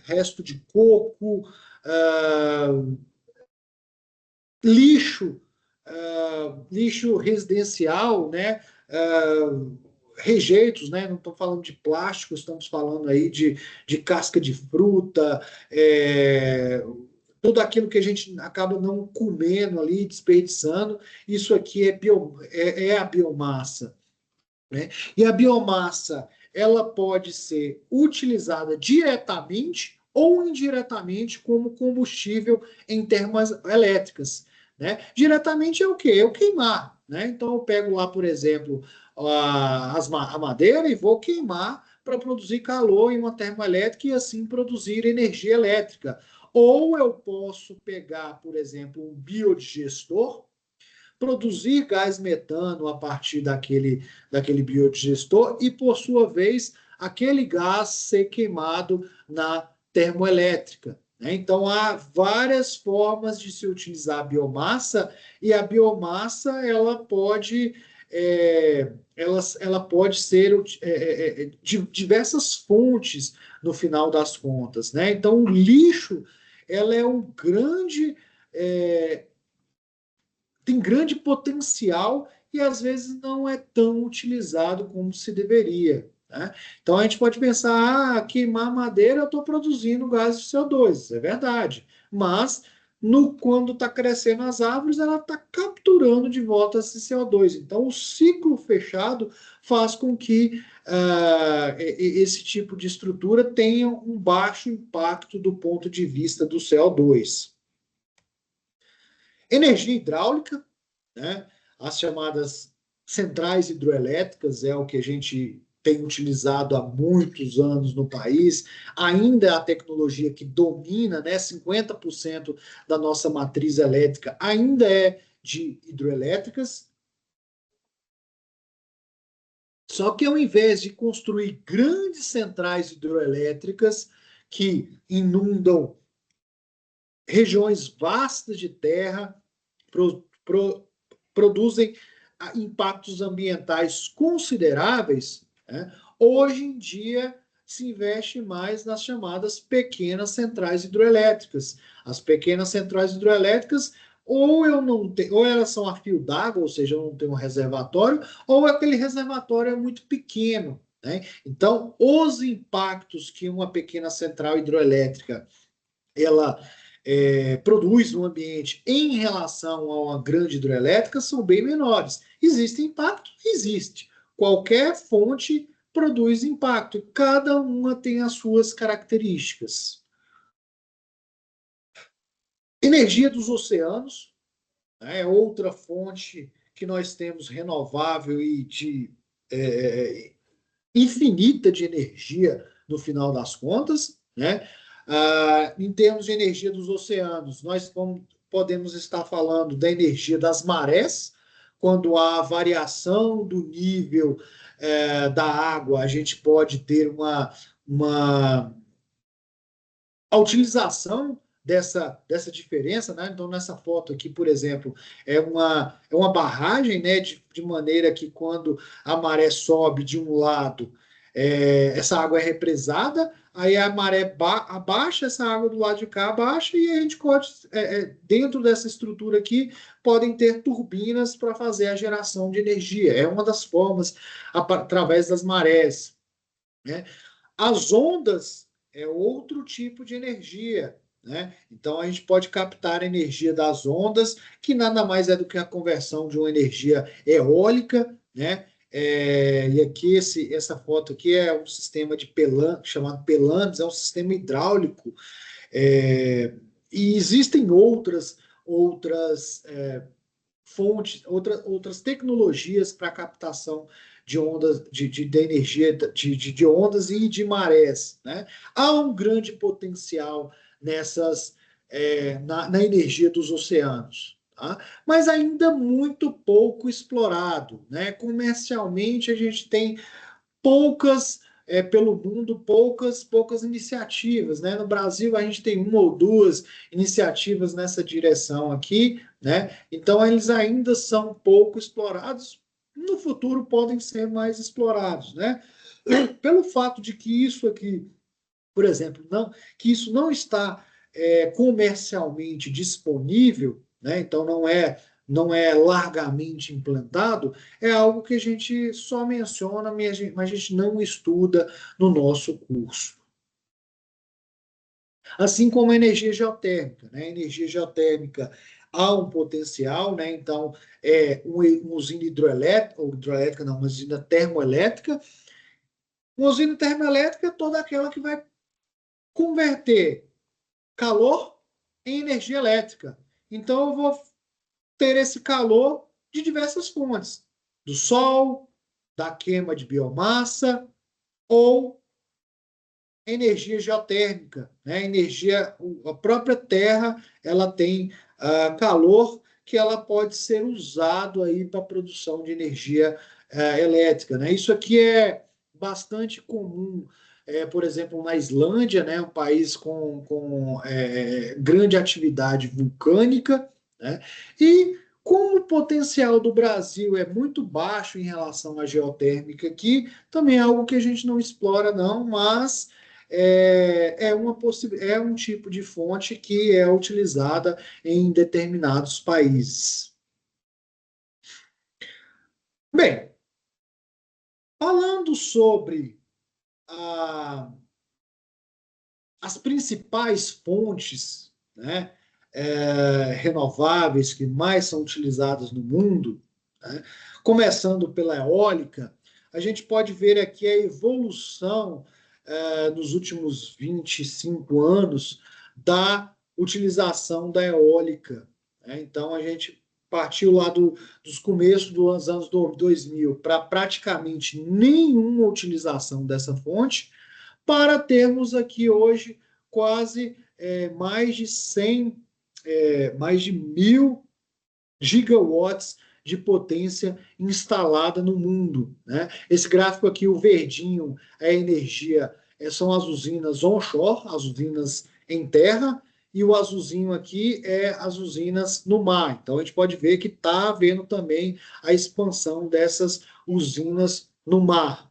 resto de coco, ah, lixo, lixo residencial, né? Rejeitos, né? Não estou falando de plástico, estamos falando aí de casca de fruta, tudo aquilo que a gente acaba não comendo ali, desperdiçando, isso aqui é a biomassa, né? E a biomassa, ela pode ser utilizada diretamente ou indiretamente como combustível em termoelétricas, né? Diretamente é o quê? É o queimar, né? Então eu pego lá, por exemplo, a madeira e vou queimar para produzir calor em uma termoelétrica e assim produzir energia elétrica. Ou eu posso pegar, por exemplo, um biodigestor, produzir gás metano a partir daquele biodigestor e, por sua vez, aquele gás ser queimado na termoelétrica, né? Então, há várias formas de se utilizar a biomassa e a biomassa ela pode ser de diversas fontes no final das contas, né? Então, o lixo ela é um grande é, tem grande potencial e às vezes não é tão utilizado como se deveria, né? Então a gente pode pensar, queimar madeira eu estou produzindo gás de CO2, é verdade, mas quando está crescendo as árvores, ela está capturando de volta esse CO2. Então o ciclo fechado faz com que esse tipo de estrutura tenha um baixo impacto do ponto de vista do CO2. Energia hidráulica, né? As chamadas centrais hidroelétricas é o que a gente tem utilizado há muitos anos no país, ainda é a tecnologia que domina, né? 50% da nossa matriz elétrica ainda é de hidroelétricas. Só que ao invés de construir grandes centrais hidroelétricas que inundam regiões vastas de terra, pro, pro, produzem impactos ambientais consideráveis, né? Hoje em dia se investe mais nas chamadas pequenas centrais hidroelétricas. As pequenas centrais hidroelétricas ou eu não tenho, ou elas são a fio d'água, ou seja, eu não tenho um reservatório, ou aquele reservatório é muito pequeno, né? Então, os impactos que uma pequena central hidroelétrica ela produz no ambiente em relação a uma grande hidrelétrica são bem menores. Existe impacto? Existe. Qualquer fonte produz impacto. Cada uma tem as suas características. Energia dos oceanos, né, é outra fonte que nós temos renovável e de infinita de energia no final das contas, né? Em termos de energia dos oceanos, nós podemos estar falando da energia das marés, quando há variação do nível da água, a gente pode ter a utilização dessa diferença, né? Então, nessa foto aqui, por exemplo, é uma barragem, né? De maneira que quando a maré sobe de um lado, essa água é represada, aí a maré abaixa, essa água do lado de cá abaixa, e a gente pode, dentro dessa estrutura aqui, podem ter turbinas para fazer a geração de energia. É uma das formas, através das marés, né? As ondas é outro tipo de energia, né? Então a gente pode captar a energia das ondas, que nada mais é do que a conversão de uma energia eólica, né? E aqui essa foto aqui é um sistema de chamado Pelames, é um sistema hidráulico. E existem outras fontes, outras tecnologias para captação de ondas, de energia de ondas e de marés, né? Há um grande potencial na energia dos oceanos, tá? Mas ainda muito pouco explorado, né? Comercialmente a gente tem pelo mundo, poucas iniciativas, né? No Brasil, a gente tem uma ou duas iniciativas nessa direção aqui, né? Então, eles ainda são pouco explorados, no futuro podem ser mais explorados, né? Pelo fato de que isso aqui, por exemplo, que isso não está comercialmente disponível, né? Então não é largamente implantado, é algo que a gente só menciona, mas a gente não estuda no nosso curso. Assim como a energia geotérmica, né? A energia geotérmica há um potencial, né? Então, uma usina hidroelétrica, não, uma usina termoelétrica. Uma usina termoelétrica é toda aquela que vai converter calor em energia elétrica. Então, eu vou ter esse calor de diversas fontes, do sol, da queima de biomassa ou energia geotérmica, né? A própria Terra, ela tem calor que ela pode ser usado aí para a produção de energia elétrica, né? Isso aqui é bastante comum, por exemplo, na Islândia, né? Um país com grande atividade vulcânica, né? E como o potencial do Brasil é muito baixo em relação à geotérmica aqui, também é algo que a gente não explora, não, mas é um tipo de fonte que é utilizada em determinados países. Bem, falando sobre a, as principais fontes, né, renováveis que mais são utilizadas no mundo, né, começando pela eólica, a gente pode ver aqui a evolução nos últimos 25 anos da utilização da eólica, né? Então, a gente partiu lá dos começos dos anos 2000 para praticamente nenhuma utilização dessa fonte, para termos aqui hoje quase mais de 100, mais de 1.000 gigawatts de potência instalada no mundo, né? Esse gráfico aqui, o verdinho, é a energia, são as usinas onshore, as usinas em terra, e o azulzinho aqui é as usinas no mar. Então a gente pode ver que está havendo também a expansão dessas usinas no mar.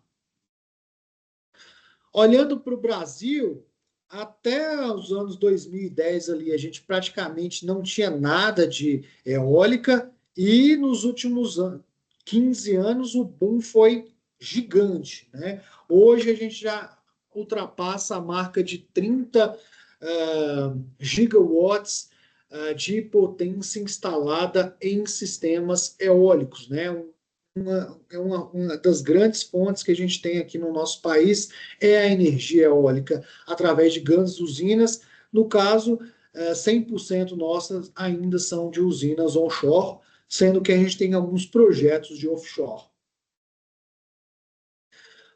Olhando para o Brasil, até os anos 2010 ali, a gente praticamente não tinha nada de eólica e nos últimos 15 anos o boom foi gigante, né? Hoje a gente já ultrapassa a marca de 30 gigawatts de potência instalada em sistemas eólicos, né? Uma das grandes fontes que a gente tem aqui no nosso país é a energia eólica, através de grandes usinas. No caso, 100% nossas ainda são de usinas onshore, sendo que a gente tem alguns projetos de offshore.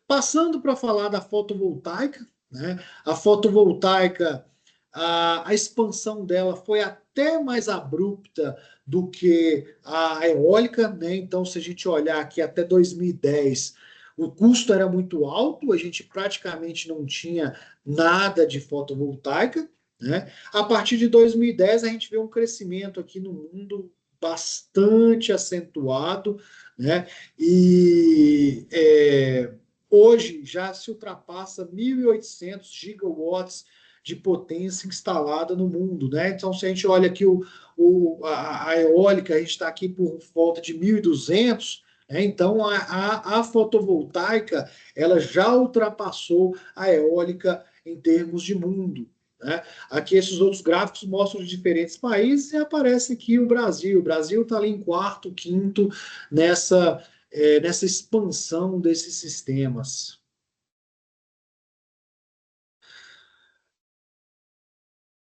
Passando para falar da fotovoltaica, né? A fotovoltaica, a expansão dela foi até mais abrupta do que a eólica, né? Então, se a gente olhar aqui até 2010, o custo era muito alto, a gente praticamente não tinha nada de fotovoltaica, né? A partir de 2010, a gente vê um crescimento aqui no mundo bastante acentuado, né? E hoje já se ultrapassa 1.800 gigawatts de potência instalada no mundo, né? Então, se a gente olha aqui a eólica, a gente está aqui por volta de 1.200, né? Então a fotovoltaica ela já ultrapassou a eólica em termos de mundo, né? Aqui esses outros gráficos mostram os diferentes países e aparece aqui o Brasil. O Brasil está ali em quarto, quinto nessa expansão desses sistemas.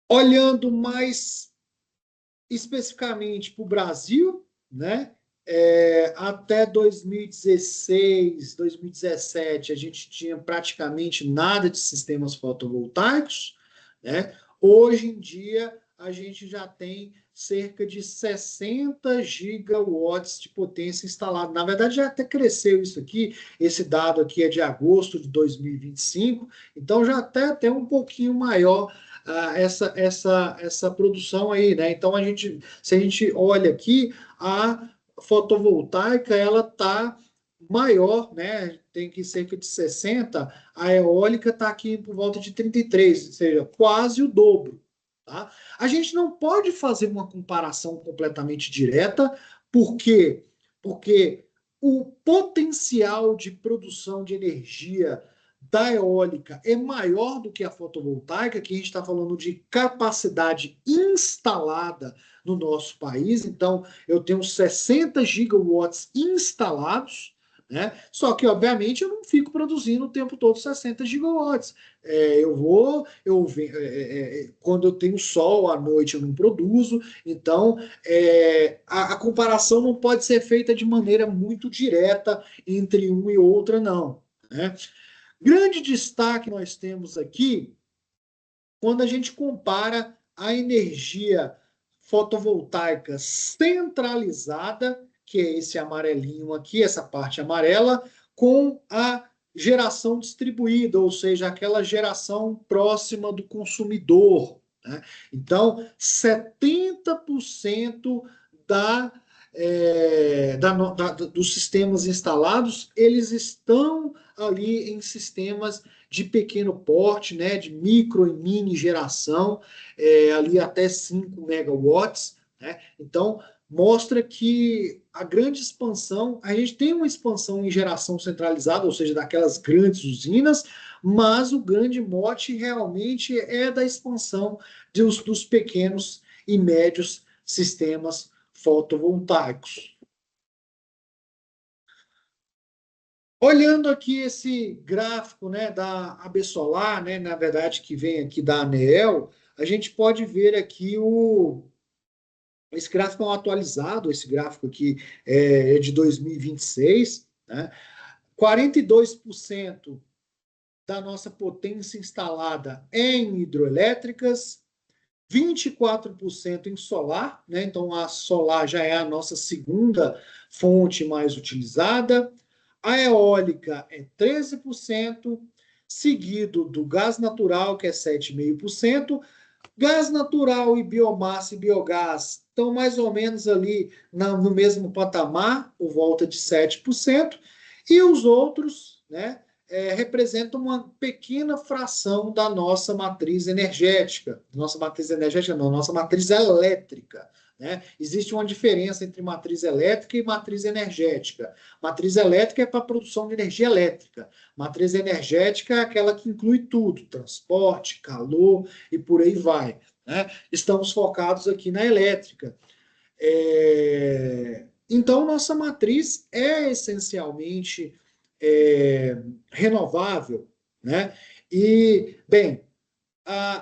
Olhando mais especificamente para o Brasil, né? Até 2016, 2017, a gente tinha praticamente nada de sistemas fotovoltaicos, né? Hoje em dia, a gente já tem cerca de 60 gigawatts de potência instalada. Na verdade, já até cresceu isso aqui. Esse dado aqui é de agosto de 2025, então já até um pouquinho maior essa produção aí, né? Então, se a gente olha aqui, a fotovoltaica, ela está maior, né? Tem que cerca de 60, a eólica está aqui por volta de 33, ou seja, quase o dobro. Tá? A gente não pode fazer uma comparação completamente direta, por quê? Porque o potencial de produção de energia da eólica é maior do que a fotovoltaica, que a gente está falando de capacidade instalada no nosso país. Então, eu tenho 60 gigawatts instalados, né? Só que, obviamente, eu não fico produzindo o tempo todo 60 gigawatts. Quando eu tenho sol à noite, eu não produzo. Então, a comparação não pode ser feita de maneira muito direta entre um e outra, não, né? Grande destaque nós temos aqui quando a gente compara a energia fotovoltaica centralizada, que é esse amarelinho aqui, essa parte amarela, com a geração distribuída, ou seja, aquela geração próxima do consumidor, né? Então, 70% da, dos sistemas instalados, eles estão ali em sistemas de pequeno porte, né, de micro e mini geração, ali até 5 megawatts, né? Então, mostra que a grande expansão, a gente tem uma expansão em geração centralizada, ou seja, daquelas grandes usinas, mas o grande mote realmente é da expansão dos pequenos e médios sistemas fotovoltaicos. Olhando aqui esse gráfico, né, da AB Solar, né, na verdade que vem aqui da ANEEL, a gente pode ver aqui esse gráfico é um atualizado, esse gráfico aqui é de 2026, né? 42% da nossa potência instalada é em hidroelétricas, 24% em solar, né? Então a solar já é a nossa segunda fonte mais utilizada. A eólica é 13%, seguido do gás natural, que é 7,5%. Gás natural e biomassa e biogás estão mais ou menos ali no mesmo patamar, por volta de 7%, e os outros, né, representam uma pequena fração da nossa matriz energética. Nossa matriz energética não, nossa matriz elétrica. Né? Existe uma diferença entre matriz elétrica e matriz energética. Matriz elétrica é para a produção de energia elétrica. Matriz energética é aquela que inclui tudo: transporte, calor e por aí vai. Né? Estamos focados aqui na elétrica. Então, nossa matriz é essencialmente renovável. Né? E, bem,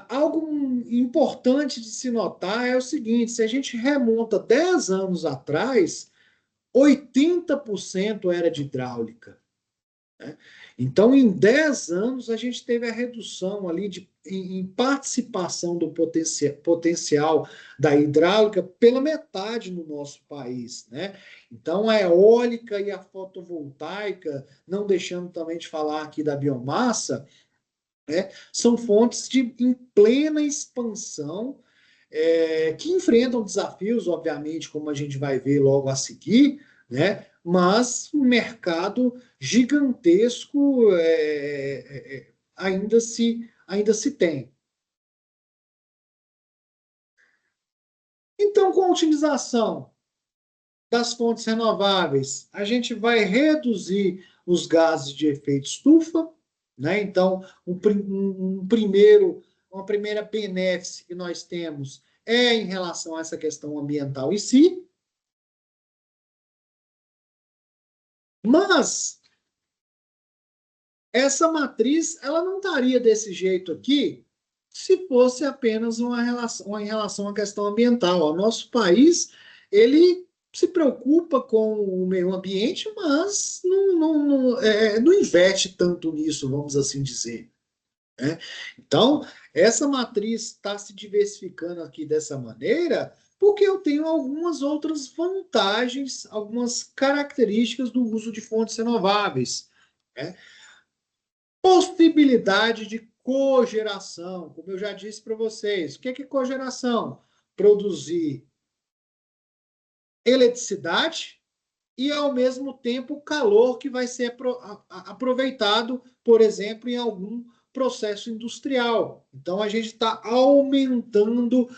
algo importante de se notar é o seguinte: se a gente remonta 10 anos atrás, 80% era de hidráulica. Né? Então, em 10 anos, a gente teve a redução ali em participação do potencial da hidráulica pela metade no nosso país. Né? Então, a eólica e a fotovoltaica, não deixando também de falar aqui da biomassa, né, são fontes em plena expansão, que enfrentam desafios, obviamente, como a gente vai ver logo a seguir, né? Mas um mercado gigantesco ainda se tem. Então, com a utilização das fontes renováveis, a gente vai reduzir os gases de efeito estufa, né? Então, uma primeira benefício que nós temos é em relação a essa questão ambiental em si. Mas essa matriz, ela não estaria desse jeito aqui se fosse apenas uma em relação à questão ambiental. O nosso país, ele se preocupa com o meio ambiente, mas não investe tanto nisso, vamos assim dizer. Né? Então, essa matriz está se diversificando aqui dessa maneira porque eu tenho algumas outras vantagens, algumas características do uso de fontes renováveis. Né? Possibilidade de cogeração, como eu já disse para vocês. O que é cogeração? Produzir eletricidade e, ao mesmo tempo, calor que vai ser aproveitado, por exemplo, em algum processo industrial. Então, a gente está aumentando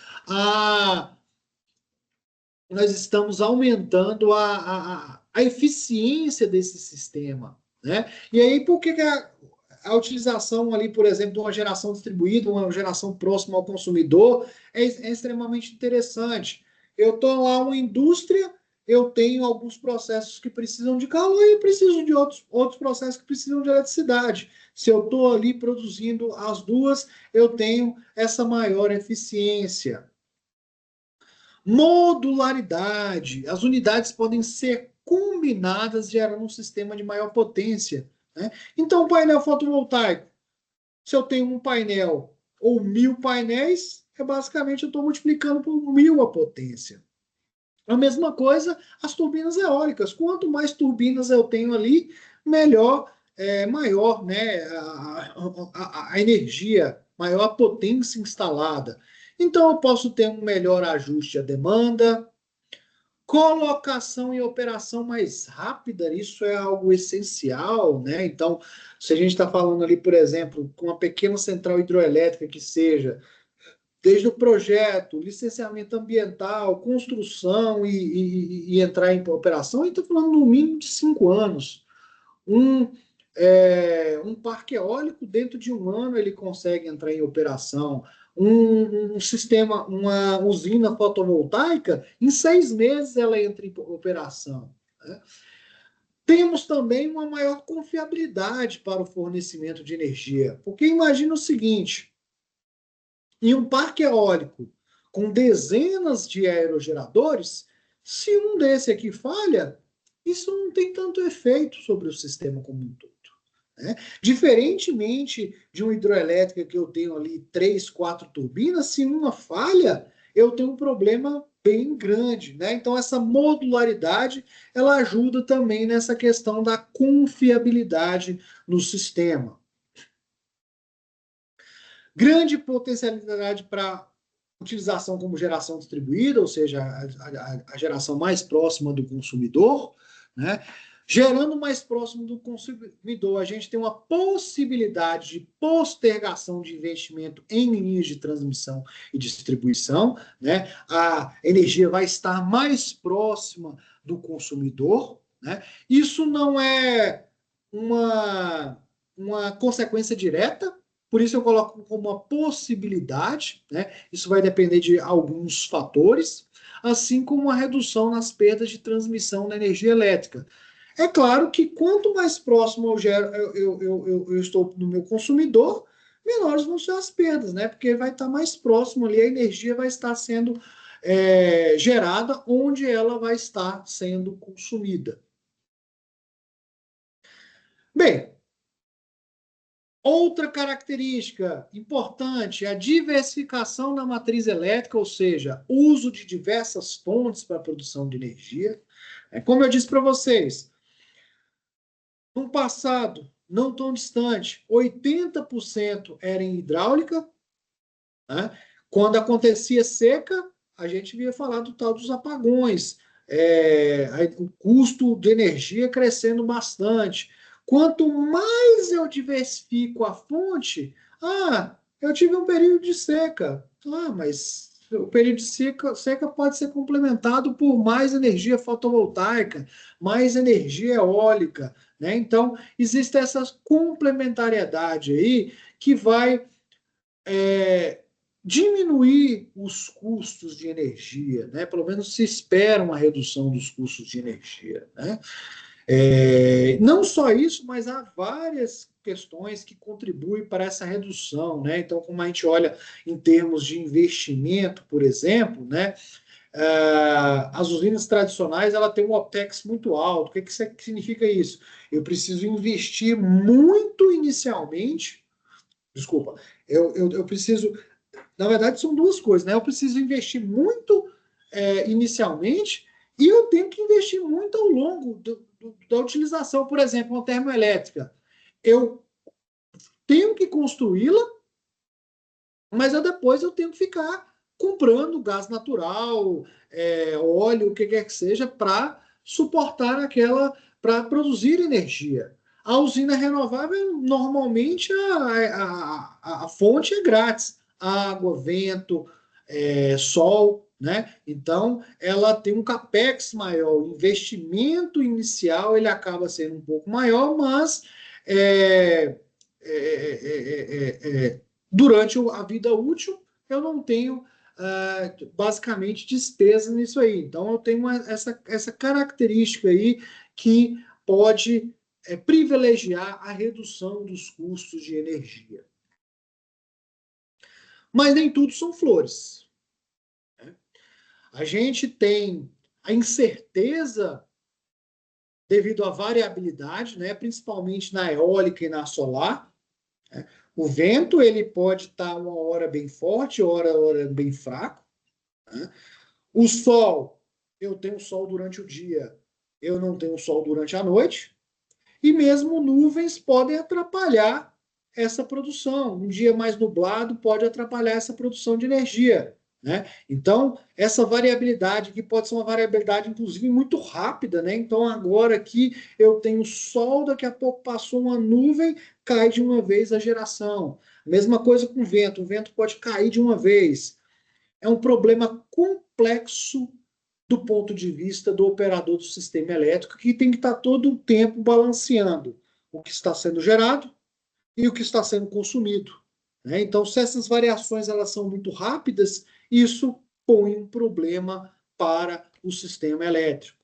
nós estamos aumentando a eficiência desse sistema. Né? E aí, por que a utilização ali, por exemplo, de uma geração distribuída, uma geração próxima ao consumidor, é extremamente interessante? Eu estou lá, uma indústria, eu tenho alguns processos que precisam de calor e preciso de outros processos que precisam de eletricidade. Se eu estou ali produzindo as duas, eu tenho essa maior eficiência. Modularidade. As unidades podem ser combinadas, gerando um sistema de maior potência, né? Então, painel fotovoltaico. Se eu tenho um painel ou 1.000 painéis, basicamente eu estou multiplicando por 1.000 a potência. A mesma coisa as turbinas eólicas. Quanto mais turbinas eu tenho ali, melhor, maior, né, a energia, maior a potência instalada. Então eu posso ter um melhor ajuste à demanda, colocação e operação mais rápida, isso é algo essencial, né? Então, se a gente está falando ali, por exemplo, com uma pequena central hidroelétrica que seja, desde o projeto, licenciamento ambiental, construção e entrar em operação, a gente está falando no mínimo de 5 anos. Um, um parque eólico, dentro de um ano, ele consegue entrar em operação. Um sistema, uma usina fotovoltaica, em 6 meses ela entra em operação, né? Temos também uma maior confiabilidade para o fornecimento de energia, porque imagina o seguinte: em um parque eólico com dezenas de aerogeradores, se um desse aqui falha, isso não tem tanto efeito sobre o sistema como um todo, né? Diferentemente de uma hidroelétrica que eu tenho ali 3, 4 turbinas, se uma falha, eu tenho um problema bem grande, né? Então essa modularidade ela ajuda também nessa questão da confiabilidade no sistema. Grande potencialidade para utilização como geração distribuída, ou seja, a geração mais próxima do consumidor, né? Gerando mais próximo do consumidor, a gente tem uma possibilidade de postergação de investimento em linhas de transmissão e distribuição, né? A energia vai estar mais próxima do consumidor, né? Isso não é uma consequência direta, por isso eu coloco como uma possibilidade, né? Isso vai depender de alguns fatores, assim como a redução nas perdas de transmissão da energia elétrica. É claro que quanto mais próximo eu estou do meu consumidor, menores vão ser as perdas, né? Porque vai estar mais próximo ali, a energia vai estar sendo gerada onde ela vai estar sendo consumida. Bem, outra característica importante é a diversificação da matriz elétrica, ou seja, uso de diversas fontes para a produção de energia. Como eu disse para vocês, no passado, não tão distante, 80% era em hidráulica, né? Quando acontecia seca, a gente via falar do tal dos apagões, o custo de energia crescendo bastante. Quanto mais eu diversifico a fonte, eu tive um período de seca. Mas o período de seca pode ser complementado por mais energia fotovoltaica, mais energia eólica, né? Então, existe essa complementariedade aí que vai diminuir os custos de energia, né? Pelo menos se espera uma redução dos custos de energia, né? Não só isso, mas há várias questões que contribuem para essa redução, né? Então, como a gente olha em termos de investimento, por exemplo, né? As usinas tradicionais ela tem um OPEX muito alto. O que significa isso? Eu preciso investir muito inicialmente. Desculpa, eu preciso. Na verdade, são duas coisas, né? Eu preciso investir muito inicialmente e eu tenho que investir muito ao longo da utilização. Por exemplo, uma termoelétrica. Eu tenho que construí-la, mas depois eu tenho que ficar comprando gás natural, óleo, o que quer que seja, para suportar para produzir energia. A usina renovável, normalmente, a fonte é grátis. Água, vento, sol, né? Então, ela tem um capex maior, o investimento inicial ele acaba sendo um pouco maior, mas é, é, é, durante a vida útil, eu não tenho basicamente despesa nisso aí. Então, eu tenho essa característica aí que pode privilegiar a redução dos custos de energia. Mas nem tudo são flores. A gente tem a incerteza devido à variabilidade, né, principalmente na eólica e na solar. Né? O vento ele pode estar uma hora bem forte, hora bem fraco. Né? O sol, eu tenho sol durante o dia, eu não tenho sol durante a noite. E mesmo nuvens podem atrapalhar essa produção. Um dia mais nublado pode atrapalhar essa produção de energia. Né? Então, essa variabilidade, que pode ser uma variabilidade, inclusive, muito rápida. Né? Então, agora aqui eu tenho sol, daqui a pouco passou uma nuvem, cai de uma vez a geração. Mesma coisa com o vento pode cair de uma vez. É um problema complexo do ponto de vista do operador do sistema elétrico, que tem que estar todo o tempo balanceando o que está sendo gerado e o que está sendo consumido. Né? Então, se essas variações elas são muito rápidas, isso põe um problema para o sistema elétrico.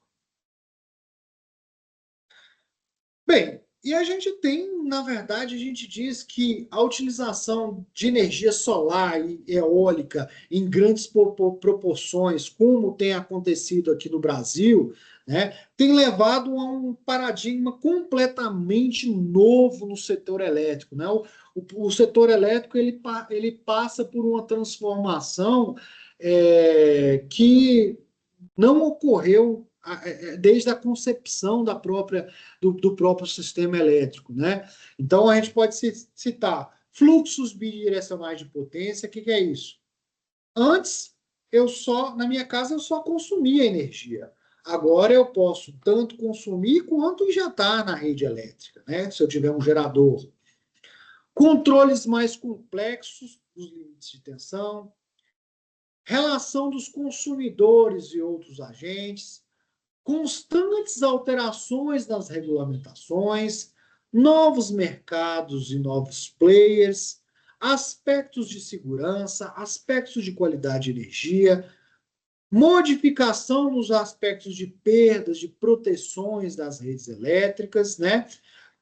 Bem, e a gente tem, na verdade, a gente diz que a utilização de energia solar e eólica em grandes proporções, como tem acontecido aqui no Brasil, né, tem levado a um paradigma completamente novo no setor elétrico. Né? O setor elétrico ele passa por uma transformação que não ocorreu desde a concepção do próprio sistema elétrico. Né? Então, a gente pode citar fluxos bidirecionais de potência. O que é isso? Antes, na minha casa, eu só consumia energia. Agora eu posso tanto consumir quanto injetar na rede elétrica, né? Se eu tiver um gerador. Controles mais complexos dos limites de tensão, relação dos consumidores e outros agentes, constantes alterações nas regulamentações, novos mercados e novos players, aspectos de segurança, aspectos de qualidade de energia, modificação nos aspectos de perdas, de proteções das redes elétricas, né?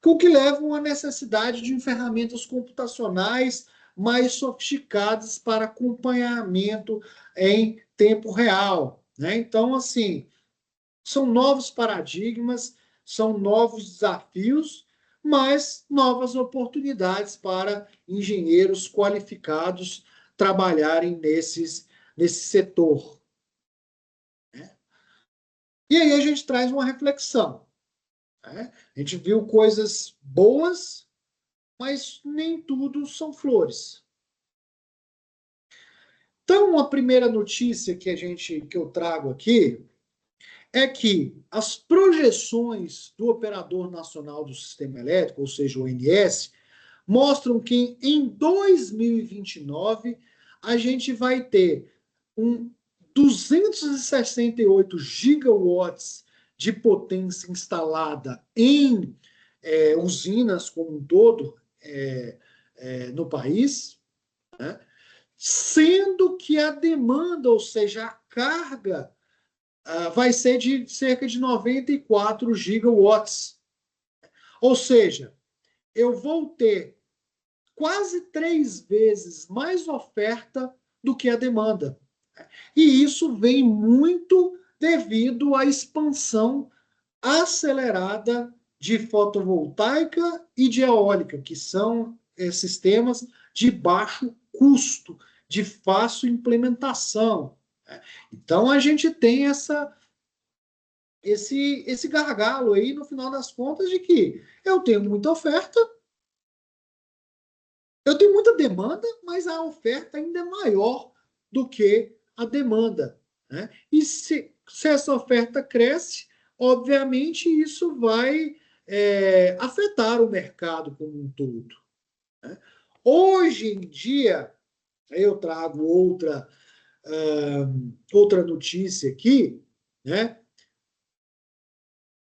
O que levam à necessidade de ferramentas computacionais mais sofisticadas para acompanhamento em tempo real, né? Então, assim, são novos paradigmas, são novos desafios, mas novas oportunidades para engenheiros qualificados trabalharem nesse setor. Né? E aí a gente traz uma reflexão. Né? A gente viu coisas boas, mas nem tudo são flores. Então, a primeira notícia que eu trago aqui é que as projeções do Operador Nacional do Sistema Elétrico, ou seja, o ONS, mostram que em 2029 a gente vai ter 268 gigawatts de potência instalada em usinas como um todo no país, né? Sendo que a demanda, ou seja, a carga vai ser de cerca de 94 gigawatts. Ou seja, eu vou ter quase 3 vezes mais oferta do que a demanda. E isso vem muito devido à expansão acelerada de fotovoltaica e de eólica, que são sistemas de baixo custo, de fácil implementação. Então, a gente tem esse gargalo aí, no final das contas, de que eu tenho muita oferta, eu tenho muita demanda, mas a oferta ainda é maior do que a demanda. Né? E se essa oferta cresce, obviamente isso vai afetar o mercado como um todo. Né? Hoje em dia, eu trago outra notícia aqui, né?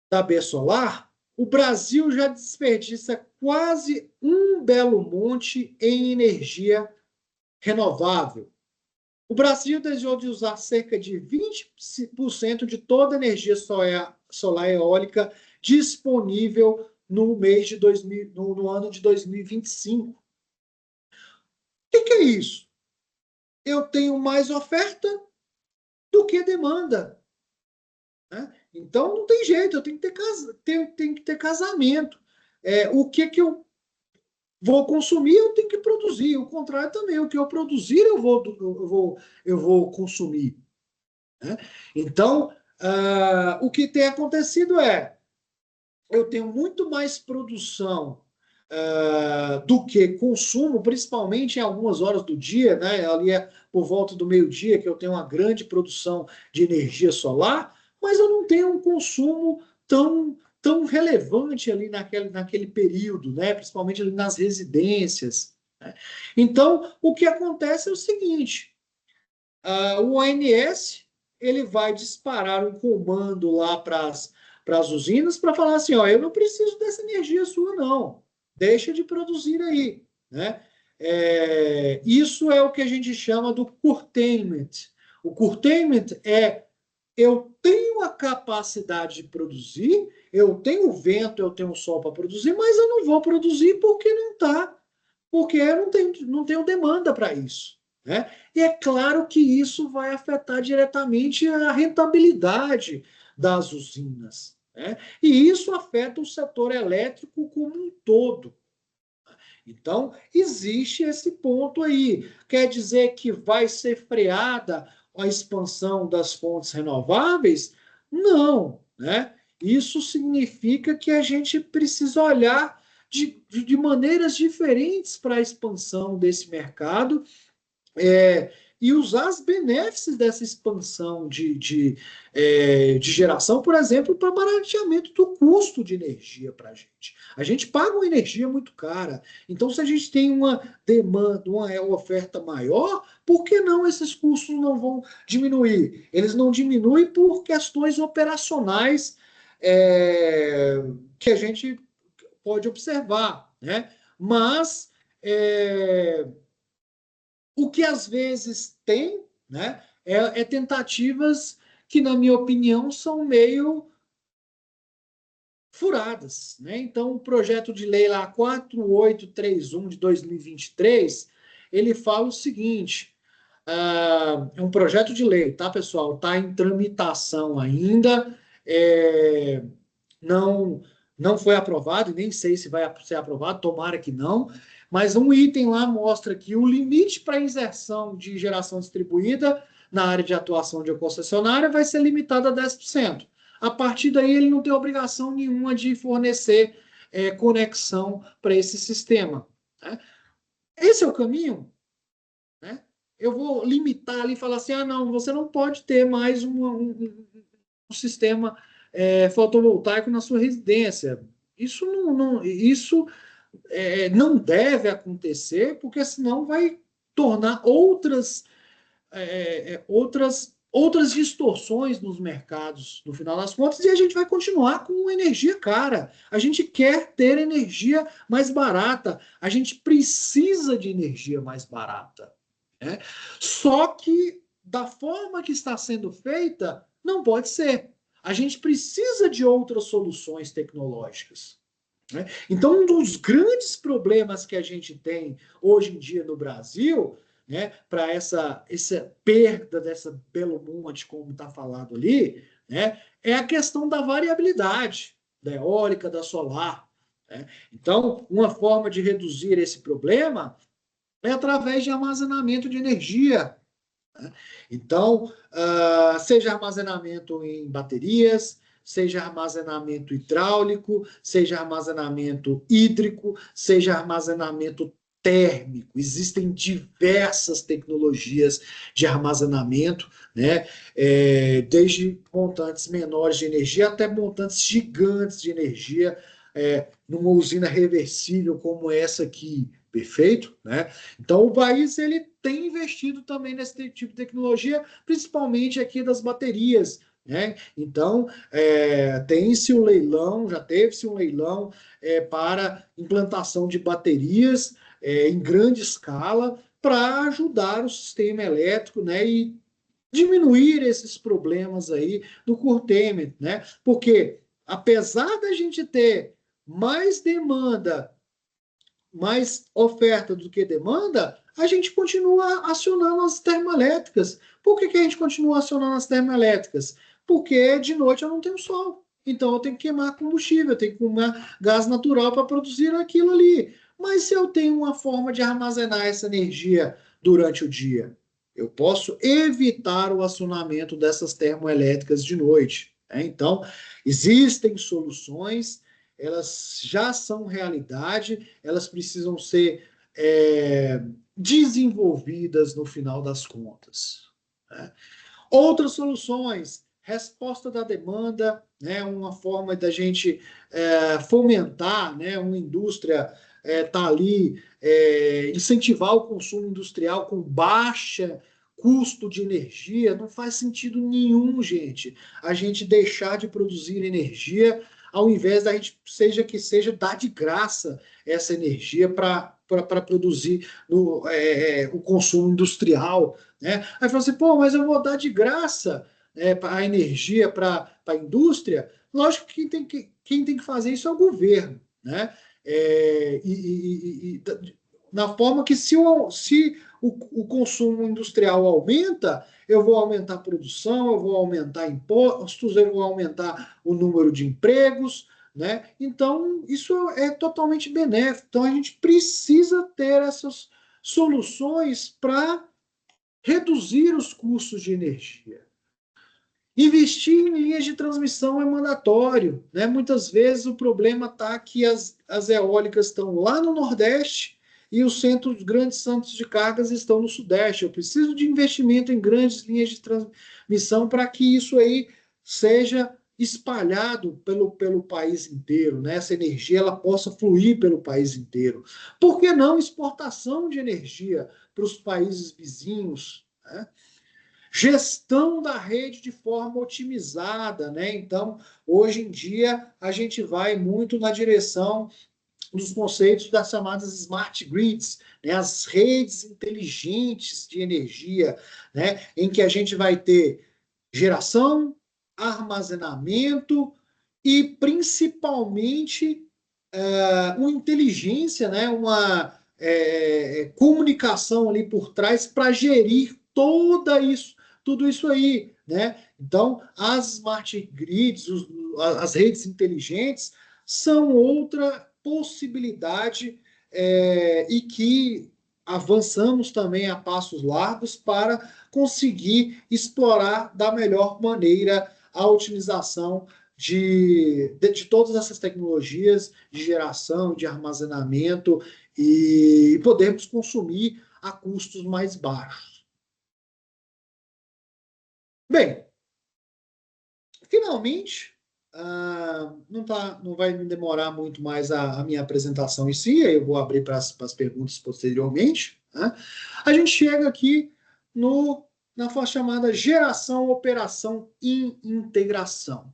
Da B Solar, o Brasil já desperdiça quase um belo monte em energia renovável. O Brasil deixou de usar cerca de 20% de toda a energia solar eólica disponível no mês de 2000, no ano de 2025. O que é isso? Eu tenho mais oferta do que demanda, né? Então não tem jeito, eu tenho que tenho que ter casamento. O que eu vou consumir, eu tenho que produzir. O contrário também, o que eu produzir, eu vou consumir, né? Então, o que tem acontecido eu tenho muito mais produção do que consumo, principalmente em algumas horas do dia, né? Ali é por volta do meio-dia que eu tenho uma grande produção de energia solar, mas eu não tenho um consumo tão relevante ali naquele período, né? Principalmente ali nas residências, né? Então, o que acontece é o seguinte: o ONS ele vai disparar um comando lá para as usinas para falar assim, ó, eu não preciso dessa energia sua, não. Deixa de produzir aí, né? Isso é o que a gente chama do curtailment. O curtailment eu tenho a capacidade de produzir, eu tenho vento, eu tenho sol para produzir, mas eu não vou produzir porque não está, porque eu não tenho demanda para isso, né? E é claro que isso vai afetar diretamente a rentabilidade das usinas, né? E isso afeta o setor elétrico como um todo. Então, existe esse ponto aí. Quer dizer que vai ser freada a expansão das fontes renováveis? Não, né? Isso significa que a gente precisa olhar de maneiras diferentes para a expansão desse mercado, e usar os benefícios dessa expansão de geração, por exemplo, para barateamento do custo de energia para a gente. A gente paga uma energia muito cara. Então, se a gente tem uma demanda, uma oferta maior, por que não esses custos não vão diminuir? Eles não diminuem por questões operacionais, que a gente pode observar, né? Mas o que às vezes tem, né, tentativas que, na minha opinião, são meio furadas, né? Então, o projeto de lei lá 4831 de 2023, ele fala o seguinte: é um projeto de lei, tá, pessoal? Está em tramitação ainda, não não foi aprovado, e nem sei se vai ser aprovado, tomara que não, mas um item lá mostra que o limite para inserção de geração distribuída na área de atuação de concessionária vai ser limitado a 10%. A partir daí, ele não tem obrigação nenhuma de fornecer conexão para esse sistema, né? Esse é o caminho, né? Eu vou limitar ali e falar assim, não, você não pode ter mais um sistema fotovoltaico na sua residência. Isso não deve acontecer, porque senão vai tornar outras distorções nos mercados, no final das contas, e a gente vai continuar com energia cara. A gente quer ter energia mais barata, a gente precisa de energia mais barata, né? Só que, da forma que está sendo feita, não pode ser. A gente precisa de outras soluções tecnológicas, né? Então, um dos grandes problemas que a gente tem hoje em dia no Brasil, né, para essa perda dessa Belo Monte, como está falado ali, né, é a questão da variabilidade da eólica, da solar, né? Então, uma forma de reduzir esse problema é através de armazenamento de energia, né? Então, seja armazenamento em baterias, seja armazenamento hidráulico, seja armazenamento hídrico, seja armazenamento térmico. Existem diversas tecnologias de armazenamento, né? Desde montantes menores de energia até montantes gigantes de energia, numa usina reversível como essa aqui, perfeito, né? Então, o país ele tem investido também nesse tipo de tecnologia, principalmente aqui das baterias, né? Então, tem-se um leilão, já teve-se um leilão para implantação de baterias em grande escala, para ajudar o sistema elétrico, né, e diminuir esses problemas aí do curtailment, né? Porque apesar da gente ter mais demanda, mais oferta do que demanda, a gente continua acionando as termoelétricas. Por que a gente continua acionando as termoelétricas? Porque de noite eu não tenho sol. Então eu tenho que queimar combustível, eu tenho que queimar gás natural para produzir aquilo ali. Mas se eu tenho uma forma de armazenar essa energia durante o dia, eu posso evitar o acionamento dessas termoelétricas de noite, né? Então, existem soluções, elas já são realidade, elas precisam ser desenvolvidas no final das contas, né? Outras soluções, resposta da demanda, né, uma forma da gente fomentar, né, uma indústria tá ali, incentivar o consumo industrial com baixa custo de energia, não faz sentido nenhum, gente, a gente deixar de produzir energia ao invés da gente, seja que seja, dar de graça essa energia para produzir o consumo industrial, né? Aí fala assim, pô, mas eu vou dar de graça a energia para a indústria. Lógico que quem tem que fazer isso é o governo, né? Na forma que se o consumo industrial aumenta, eu vou aumentar a produção, eu vou aumentar impostos, eu vou aumentar o número de empregos, né? Então, isso é totalmente benéfico. Então, a gente precisa ter essas soluções para reduzir os custos de energia. Investir em linhas de transmissão é mandatório, né? Muitas vezes o problema está que as eólicas estão lá no Nordeste e os grandes centros de cargas estão no Sudeste. Eu preciso de investimento em grandes linhas de transmissão para que isso aí seja espalhado pelo país inteiro, né? Essa energia ela possa fluir pelo país inteiro. Por que não exportação de energia para os países vizinhos, né? Gestão da rede de forma otimizada, né? Então, hoje em dia, a gente vai muito na direção dos conceitos das chamadas smart grids, né? As redes inteligentes de energia, né? Em que a gente vai ter geração, armazenamento e, principalmente, uma inteligência, né? Uma comunicação ali por trás para gerir tudo isso aí, né? Então, as smart grids, as redes inteligentes, são outra possibilidade e que avançamos também a passos largos para conseguir explorar da melhor maneira a utilização de todas essas tecnologias de geração, de armazenamento e podermos consumir a custos mais baixos. Bem, finalmente, não vai me demorar muito mais a minha apresentação em si, aí eu vou abrir para as perguntas posteriormente, né? A gente chega aqui na chamada geração, operação e integração,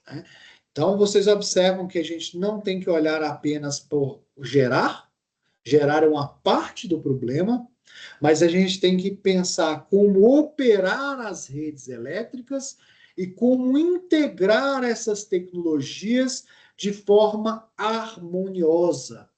né? Então, vocês observam que a gente não tem que olhar apenas por gerar é uma parte do problema, mas a gente tem que pensar como operar as redes elétricas e como integrar essas tecnologias de forma harmoniosa,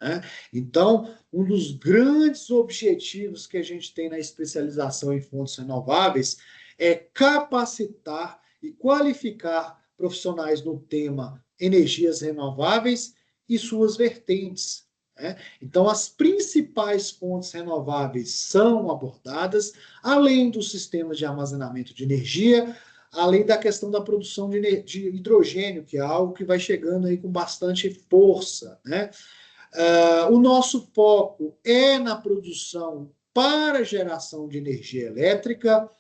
né? Então, um dos grandes objetivos que a gente tem na especialização em fontes renováveis é capacitar e qualificar profissionais no tema energias renováveis e suas vertentes, né? Então, as principais fontes renováveis são abordadas, além dos sistemas de armazenamento de energia, além da questão da produção de hidrogênio, que é algo que vai chegando aí com bastante força, né? O nosso foco é na produção para geração de energia elétrica,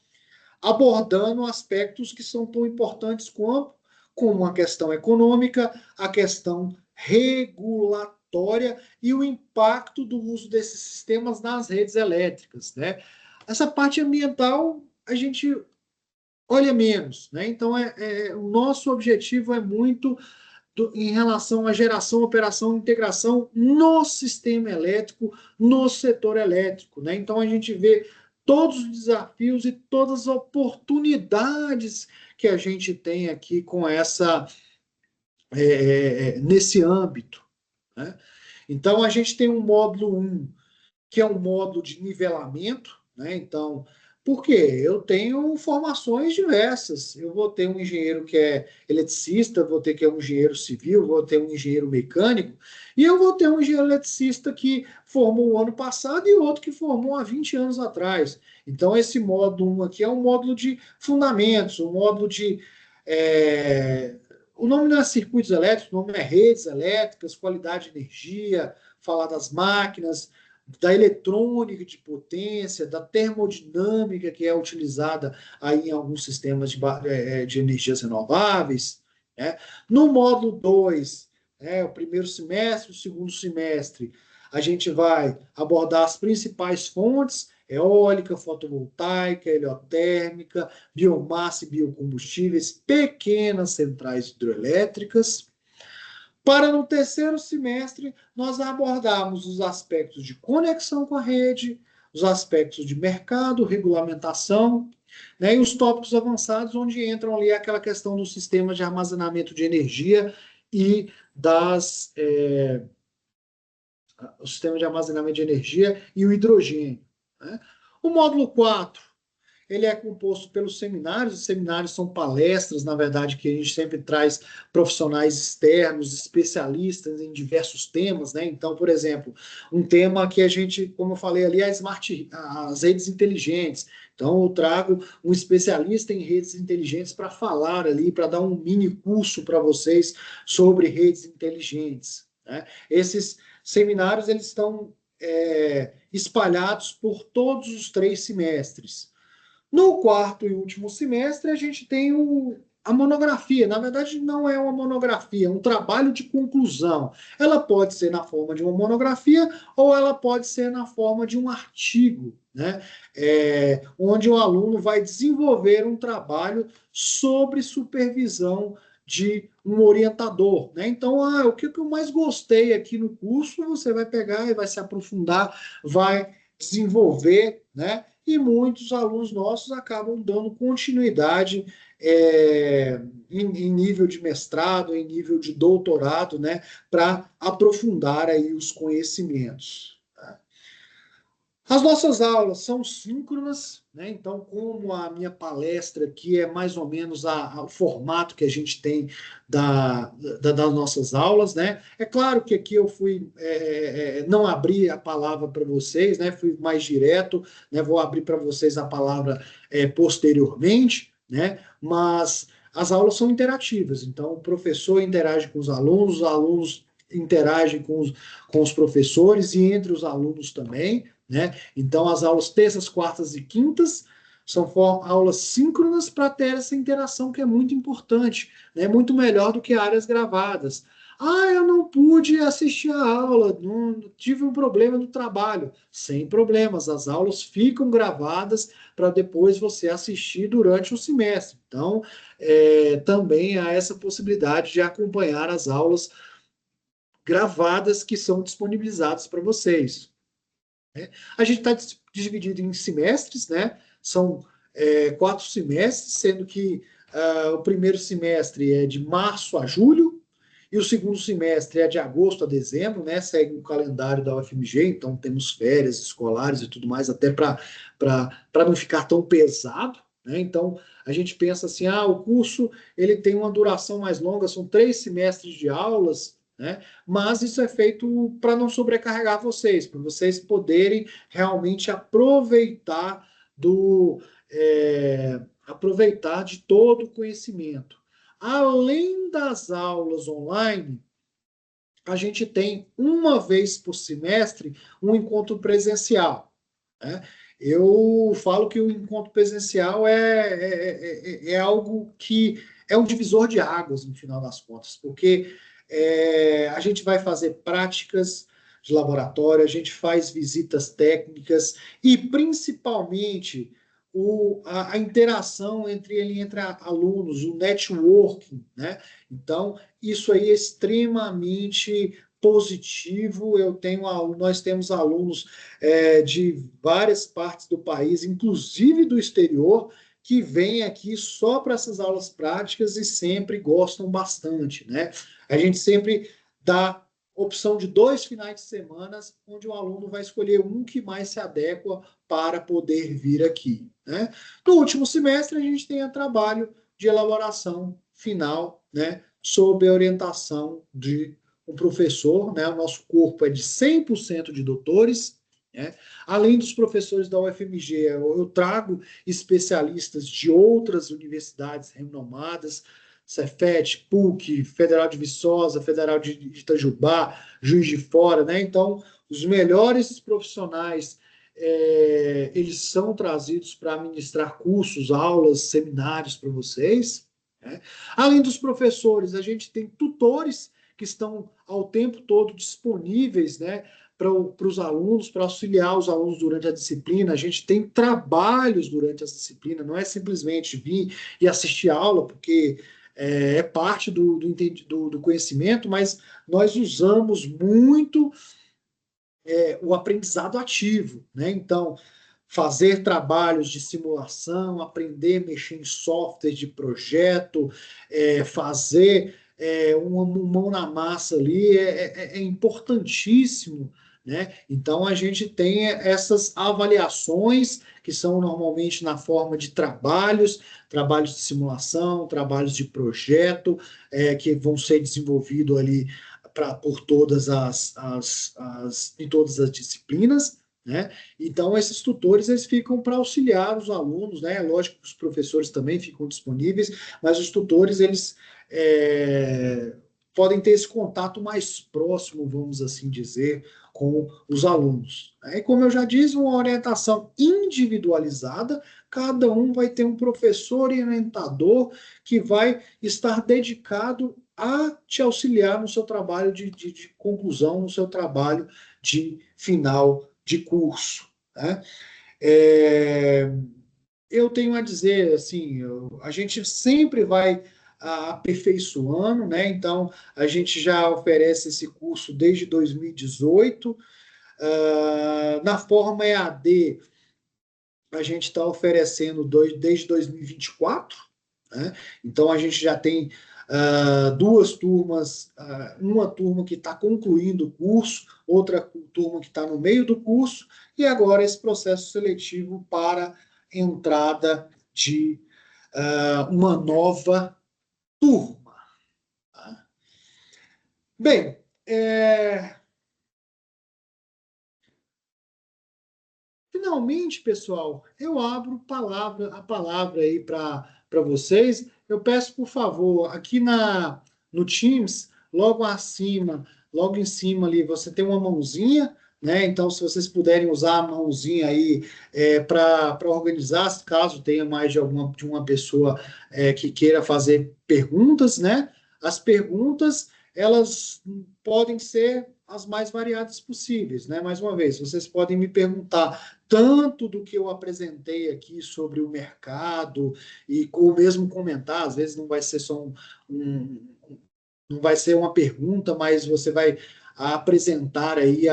abordando aspectos que são tão importantes como a questão econômica, a questão regulatória e o impacto do uso desses sistemas nas redes elétricas, né? Essa parte ambiental a gente olha menos, né? Então o nosso objetivo é muito em relação à geração, operação e integração no sistema elétrico, no setor elétrico, né? Então a gente vê todos os desafios e todas as oportunidades que a gente tem aqui com essa nesse âmbito, né? Então a gente tem um módulo 1, que é um módulo de nivelamento, né? Então, por quê? Eu tenho formações diversas. Eu vou ter um engenheiro que é eletricista, vou ter que é um engenheiro civil, vou ter um engenheiro mecânico, e eu vou ter um engenheiro eletricista que formou o ano passado e outro que formou há 20 anos atrás. Então, esse módulo 1 aqui é um módulo de fundamentos, um módulo de. O nome não é circuitos elétricos, o nome é redes elétricas, qualidade de energia, falar das máquinas, da eletrônica de potência, da termodinâmica que é utilizada aí em alguns sistemas de energias renováveis, né? No módulo 2, o primeiro semestre, o segundo semestre, a gente vai abordar as principais fontes, eólica, fotovoltaica, heliotérmica, biomassa e biocombustíveis, pequenas centrais hidrelétricas, para no terceiro semestre nós abordarmos os aspectos de conexão com a rede, os aspectos de mercado, regulamentação, né, e os tópicos avançados, onde entram ali aquela questão do sistema de armazenamento de energia e o sistema de armazenamento de energia e o hidrogênio. Né? O módulo 4 ele é composto pelos seminários, os seminários são palestras, na verdade, que a gente sempre traz profissionais externos, especialistas em diversos temas, né? Então, por exemplo, um tema que a gente, como eu falei ali, é as redes inteligentes. Então, eu trago um especialista em redes inteligentes para falar ali, para dar um mini curso para vocês sobre redes inteligentes, né? Esses seminários, eles estão espalhados por todos os 3 semestres. No quarto e último semestre, a gente tem a monografia. Na verdade, não é uma monografia, é um trabalho de conclusão. Ela pode ser na forma de uma monografia ou ela pode ser na forma de um artigo, né? Onde o aluno vai desenvolver um trabalho sobre supervisão de um orientador, né? Então, o que eu mais gostei aqui no curso, você vai pegar e vai se aprofundar, vai desenvolver, né? E muitos alunos nossos acabam dando continuidade em nível de mestrado, em nível de doutorado, né, para aprofundar aí os conhecimentos. Tá? As nossas aulas são síncronas, né? Então, como a minha palestra aqui é mais ou menos o formato que a gente tem das nossas aulas, né? É claro que aqui eu fui, não abri a palavra para vocês, né? Fui mais direto, né? Vou abrir para vocês a palavra posteriormente, né? Mas as aulas são interativas, então o professor interage com os alunos interagem com os professores e entre os alunos também, né? Então, as aulas terças, quartas e quintas são aulas síncronas para ter essa interação que é muito importante, né? Muito melhor do que áreas gravadas. Eu não pude assistir a aula, não, tive um problema no trabalho. Sem problemas, as aulas ficam gravadas para depois você assistir durante o semestre. Então, também há essa possibilidade de acompanhar as aulas gravadas que são disponibilizadas para vocês. Né? A gente está dividido em semestres, né? São 4 semestres, sendo que o primeiro semestre é de março a julho, e o segundo semestre é de agosto a dezembro, né? Segue o calendário da UFMG, então temos férias escolares e tudo mais, até para não ficar tão pesado. Né? Então, a gente pensa assim, o curso ele tem uma duração mais longa, são 3 semestres de aulas, né? Mas isso é feito para não sobrecarregar vocês, para vocês poderem realmente aproveitar de todo o conhecimento. Além das aulas online, a gente tem uma vez por semestre um encontro presencial. Né? Eu falo que o encontro presencial é algo que é um divisor de águas, no final das contas, porque a gente vai fazer práticas de laboratório, a gente faz visitas técnicas e, principalmente, a interação entre alunos, o networking, né? Então, isso aí é extremamente positivo. Nós temos alunos de várias partes do país, inclusive do exterior, que vêm aqui só para essas aulas práticas e sempre gostam bastante, né? A gente sempre dá opção de 2 finais de semana, onde o aluno vai escolher um que mais se adequa para poder vir aqui, né? No último semestre, a gente tem o trabalho de elaboração final, né, sob a orientação de um professor, né? O nosso corpo é de 100% de doutores, né? Além dos professores da UFMG, eu trago especialistas de outras universidades renomadas, Cefet, PUC, Federal de Viçosa, Federal de Itajubá, Juiz de Fora, né? Então, os melhores profissionais eles são trazidos para ministrar cursos, aulas, seminários para vocês, né? Além dos professores, a gente tem tutores que estão ao tempo todo disponíveis, né, para os alunos, para auxiliar os alunos durante a disciplina. A gente tem trabalhos durante a disciplina, não é simplesmente vir e assistir a aula, porque é parte do conhecimento, mas nós usamos muito o aprendizado ativo, né? Então, fazer trabalhos de simulação, aprender a mexer em software de projeto, fazer uma mão na massa ali é importantíssimo, né? Então a gente tem essas avaliações que são normalmente na forma de trabalhos de simulação, trabalhos de projeto, que vão ser desenvolvidos ali por em todas as disciplinas, né? Então, esses tutores eles ficam para auxiliar os alunos, né? Lógico que os professores também ficam disponíveis, mas os tutores eles podem ter esse contato mais próximo, vamos assim dizer, com os alunos. E como eu já disse, uma orientação individualizada, cada um vai ter um professor e orientador que vai estar dedicado a te auxiliar no seu trabalho de conclusão, no seu trabalho de final de curso. Né? É, eu tenho a dizer, assim, a gente sempre vai aperfeiçoando, né? Então, a gente já oferece esse curso desde 2018. Na forma EAD, a gente está oferecendo desde 2024, né? Então, a gente já tem duas turmas, uma turma que está concluindo o curso, outra turma que está no meio do curso, e agora esse processo seletivo para entrada de uma nova turma. Tá? Bem, finalmente, pessoal, eu abro a palavra aí para vocês. Eu peço, por favor, aqui no Teams, logo em cima ali, você tem uma mãozinha, né? Então, se vocês puderem usar a mãozinha aí para organizar, caso tenha mais de uma pessoa que queira fazer perguntas, né? As perguntas, elas podem ser as mais variadas possíveis, né? Mais uma vez, vocês podem me perguntar tanto do que eu apresentei aqui sobre o mercado ou mesmo comentar, às vezes não vai ser só um não vai ser uma pergunta, mas você vai apresentar aí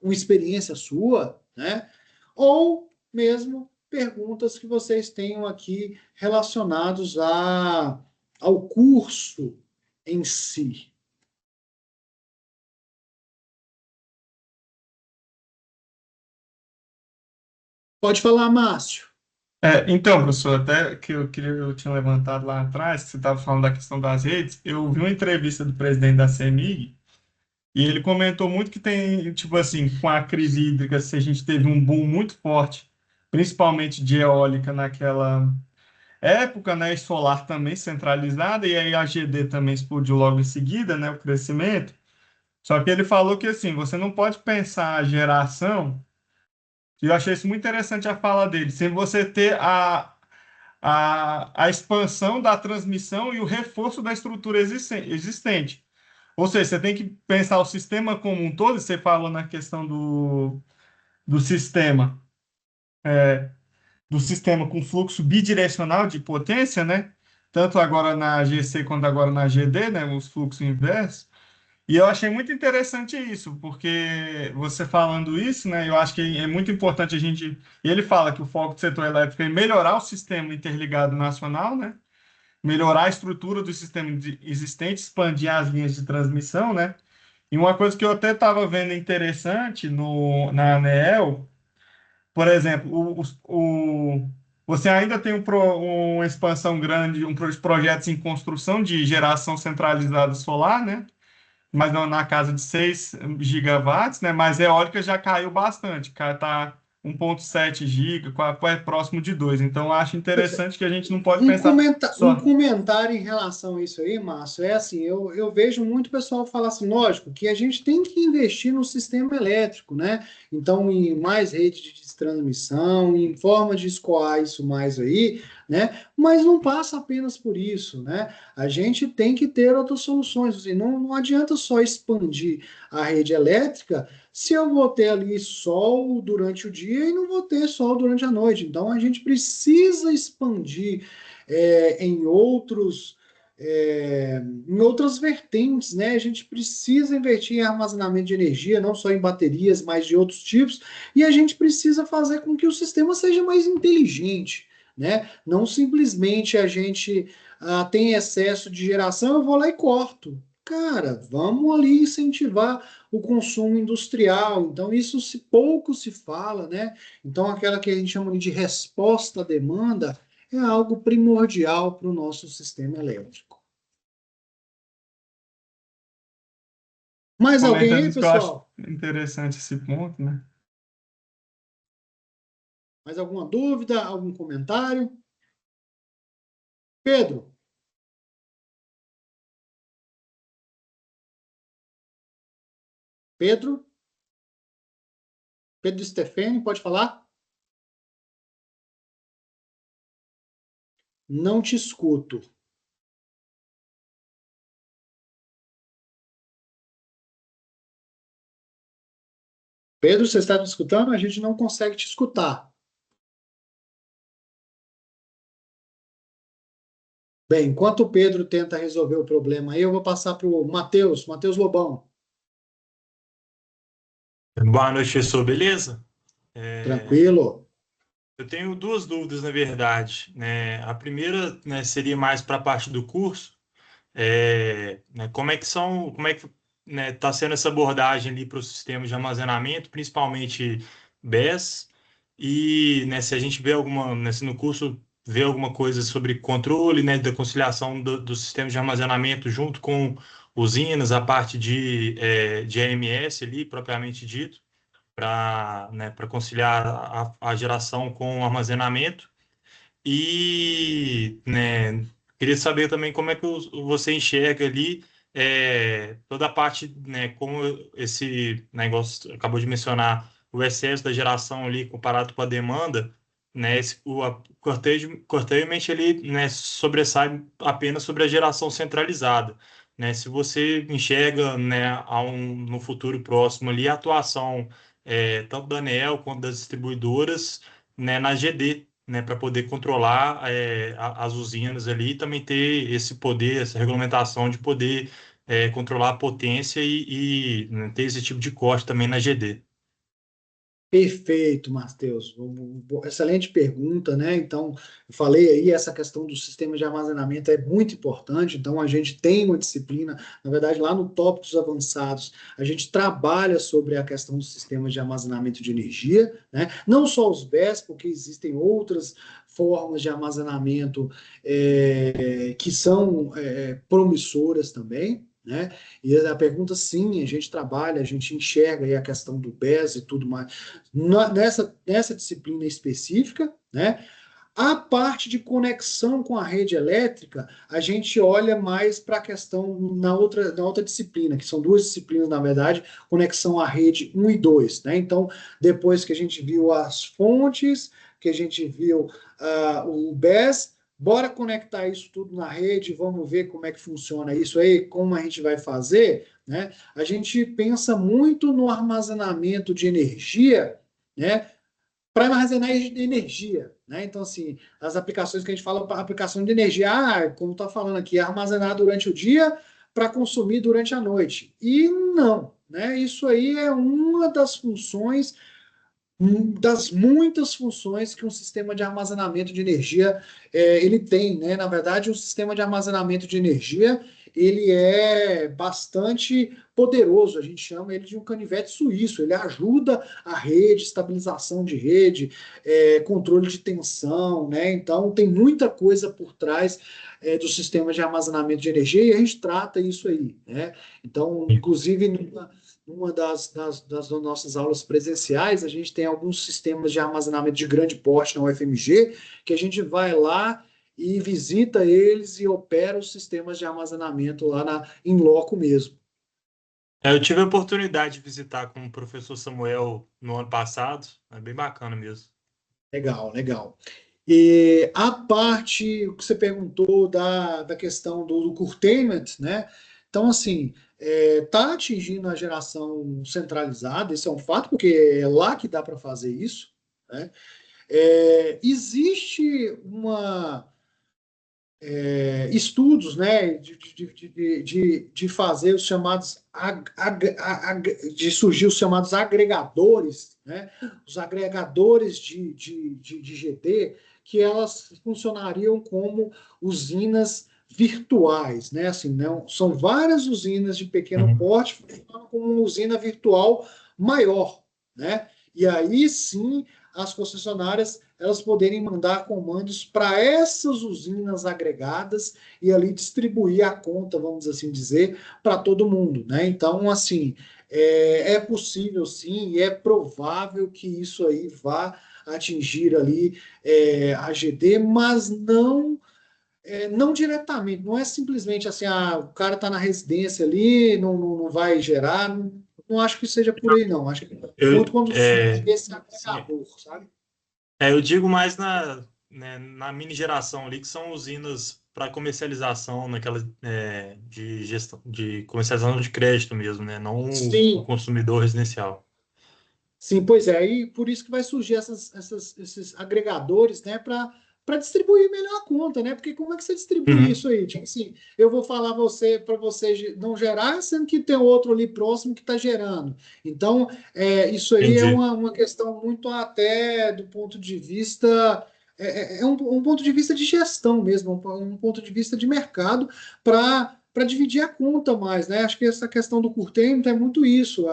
uma experiência sua, né? Ou mesmo perguntas que vocês tenham aqui relacionados ao curso em si. Pode falar, Márcio. Então, professor, até que eu tinha levantado lá atrás, que você estava falando da questão das redes, eu vi uma entrevista do presidente da CEMIG e ele comentou muito que tem, tipo assim, com a crise hídrica, se a gente teve um boom muito forte, principalmente de eólica naquela época, né, e solar também centralizada, e aí a GD também explodiu logo em seguida, né, o crescimento. Só que ele falou que, assim, você não pode pensar a geração, e eu achei isso muito interessante a fala dele, sem você ter a expansão da transmissão e o reforço da estrutura existente. Ou seja, você tem que pensar o sistema como um todo, você falou na questão do sistema. do sistema com fluxo bidirecional de potência, né? Tanto agora na GC quanto agora na GD, né? Os fluxos inversos. E eu achei muito interessante isso, porque você falando isso, né? Eu acho que é muito importante a gente. Ele fala que o foco do setor elétrico é melhorar o sistema interligado nacional, né? Melhorar a estrutura do sistema existente, expandir as linhas de transmissão, né? E uma coisa que eu até estava vendo interessante na ANEEL, por exemplo, você ainda tem uma expansão grande, projetos em construção de geração centralizada solar, né? Mas não na casa de 6 gigawatts, né? Mas eólica já caiu bastante, está 1,7 giga, próximo de 2. Então, eu acho interessante que a gente não pode pensar Um só. comentário em relação a isso aí, Márcio, é assim, eu vejo muito pessoal falar assim, lógico, que a gente tem que investir no sistema elétrico, né? Então, em mais rede de transmissão, em forma de escoar isso mais aí, né? Mas não passa apenas por isso, né? A gente tem que ter outras soluções, assim, não adianta só expandir a rede elétrica se eu vou ter ali sol durante o dia e não vou ter sol durante a noite. Então, a gente precisa expandir em em outras vertentes, né? A gente precisa investir em armazenamento de energia, não só em baterias, mas de outros tipos, e a gente precisa fazer com que o sistema seja mais inteligente, né? Não simplesmente a gente tem excesso de geração, eu vou lá e corto. Cara, vamos ali incentivar o consumo industrial. Então, isso pouco se fala, né? Então, aquela que a gente chama de resposta à demanda é algo primordial para o nosso sistema elétrico. Mais alguém Comentando aí, isso que eu acho pessoal? interessante esse ponto, né? Mais alguma dúvida, algum comentário? Pedro, Pedro, Pedro Stefani, pode falar? Não te escuto. Pedro, você está me escutando? A gente não consegue te escutar. Bem, enquanto o Pedro tenta resolver o problema aí, eu vou passar para o Matheus, Matheus Lobão. Boa noite, professor. Beleza? É, Tranquilo? eu tenho duas dúvidas, na verdade, né? A primeira, né, seria mais para a parte do curso. Né, como é que, né, está sendo essa abordagem ali para os sistemas de armazenamento, principalmente BESS, e, né, se a gente vê alguma, né, se no curso vê alguma coisa sobre controle, né, da conciliação dos sistemas de armazenamento junto com usinas, a parte de AMS ali, propriamente dito, para conciliar a geração com o armazenamento. E, né, queria saber também como é que você enxerga ali toda a parte, né, como esse negócio acabou de mencionar, o excesso da geração ali comparado com a demanda, né, curtailment ele, né, sobressai apenas sobre a geração centralizada, né? Se você enxerga, né, no futuro próximo ali a atuação tanto da ANEEL quanto das distribuidoras, né, na GD, né, para poder controlar as usinas ali e também ter esse poder, essa regulamentação de poder controlar a potência né, ter esse tipo de corte também na GD. Perfeito, Matheus. Excelente pergunta, né? Então, eu falei aí, essa questão do sistema de armazenamento é muito importante. Então, a gente tem uma disciplina, na verdade, lá no tópicos avançados, a gente trabalha sobre a questão dos sistemas de armazenamento de energia, né? Não só os BES, porque existem outras formas de armazenamento que são promissoras também, né? E a pergunta, sim, a gente trabalha, a gente enxerga aí a questão do BES e tudo mais nessa disciplina específica, né? A parte de conexão com a rede elétrica, a gente olha mais para a questão na outra disciplina, que são duas disciplinas, na verdade, conexão à rede um e 2, né? Então, depois que a gente viu as fontes, que a gente viu o BES, bora conectar isso tudo na rede, vamos ver como é que funciona isso aí, como a gente vai fazer, né? A gente pensa muito no armazenamento de energia, né? para armazenar energia, né? Então, assim, as aplicações que a gente fala, aplicação de energia, como está falando aqui, armazenar durante o dia para consumir durante a noite. E não, né? Isso aí é uma das funções, das muitas funções que um sistema de armazenamento de energia ele tem, né? Na verdade, um sistema de armazenamento de energia ele é bastante poderoso. A gente chama ele de um canivete suíço. Ele ajuda a rede, estabilização de rede, controle de tensão, né? Então tem muita coisa por trás do sistema de armazenamento de energia e a gente trata isso aí, né? Então, inclusive numa das nossas aulas presenciais, a gente tem alguns sistemas de armazenamento de grande porte na UFMG, que a gente vai lá e visita eles e opera os sistemas de armazenamento lá em loco mesmo. Eu tive a oportunidade de visitar com o professor Samuel no ano passado, é bem bacana mesmo. Legal, legal. E a parte que você perguntou da questão do curtailment, né? Então, assim, está atingindo a geração centralizada, isso é um fato, porque é lá que dá para fazer isso, né? Existe estudos, né, de fazer os chamados de surgir os chamados agregadores, né, os agregadores de GD, que elas funcionariam como usinas virtuais, né, assim, não, são várias usinas de pequeno porte funcionando como uma usina virtual maior, né, e aí sim as concessionárias elas poderem mandar comandos para essas usinas agregadas e ali distribuir a conta, vamos assim dizer, para todo mundo, né? Então, assim, é possível sim, e é provável que isso aí vá atingir ali a GD, mas não diretamente, não é simplesmente assim, o cara está na residência ali, não vai gerar, não acho que seja por aí, não. Acho que muito Eu, quando surge esse sim, agregador, sabe? eu digo mais na mini geração ali, que são usinas para comercialização, naquela de gestão, de comercialização de crédito mesmo, né? Não o Sim, consumidor residencial. sim, pois é, e por isso que vai surgir esses agregadores, né, para distribuir melhor a conta, né? Porque como é que você distribui Uhum, isso aí? Tipo assim, eu vou falar para você não gerar, sendo que tem outro ali próximo que está gerando. Então, isso aí é entendi. uma questão muito até do ponto de vista. Um ponto de vista de gestão mesmo, um ponto de vista de mercado para dividir a conta mais, né? Acho que essa questão do curtailment é muito isso.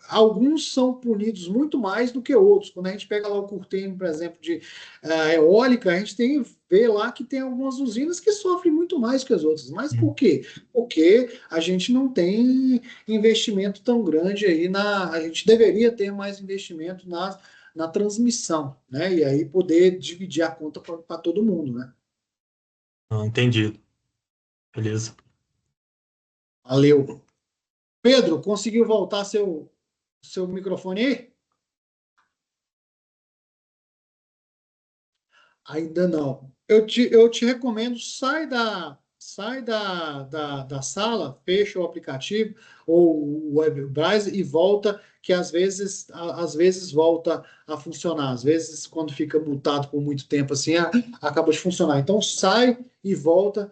Alguns são punidos muito mais do que outros. Quando a gente pega lá o curtailment, por exemplo, de eólica, a gente vê lá que tem algumas usinas que sofrem muito mais que as outras. Mas por quê? Porque a gente não tem investimento tão grande aí a gente deveria ter mais investimento na transmissão, né? E aí poder dividir a conta para todo mundo, né? Entendido. Beleza. Valeu. Pedro, conseguiu voltar seu microfone aí? Ainda não. Eu te recomendo, sai da sala, fecha o aplicativo ou o web browser e volta, que às vezes volta a funcionar. Às vezes, quando fica mutado por muito tempo assim, acaba de funcionar. Então, sai e volta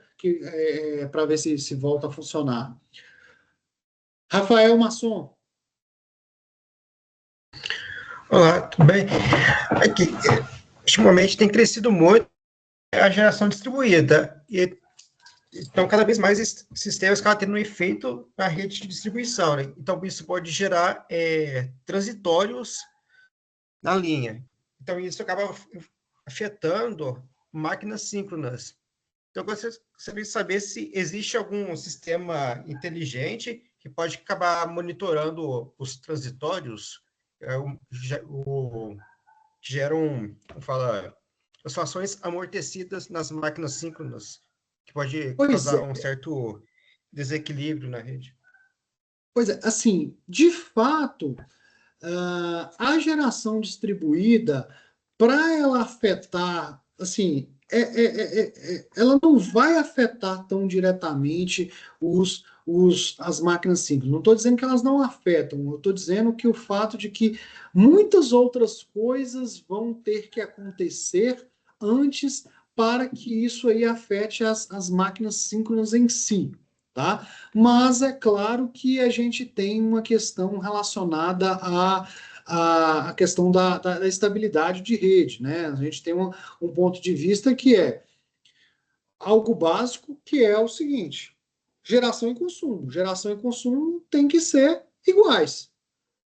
para ver se volta a funcionar. Rafael Masson. Olá, tudo bem? Aqui, ultimamente tem crescido muito a geração distribuída, e então cada vez mais esses sistemas acabam tendo um efeito na rede de distribuição, né? Então isso pode gerar transitórios na linha. Então isso acaba afetando máquinas síncronas. Então eu gostaria de saber se existe algum sistema inteligente que pode acabar monitorando os transitórios, que geram, como fala, oscilações amortecidas nas máquinas síncronas, que pode Pois causar é, um certo desequilíbrio na rede. assim, de fato, a geração distribuída, para ela afetar, assim, ela não vai afetar tão diretamente as máquinas simples. Não estou dizendo que elas não afetam, eu estou dizendo que o fato de que muitas outras coisas vão ter que acontecer antes para que isso aí afete as máquinas síncronas em si, tá? Mas é claro que a gente tem uma questão relacionada à questão da estabilidade de rede, né? A gente tem um ponto de vista que é algo básico, que é o seguinte: geração e consumo. Geração e consumo tem que ser iguais.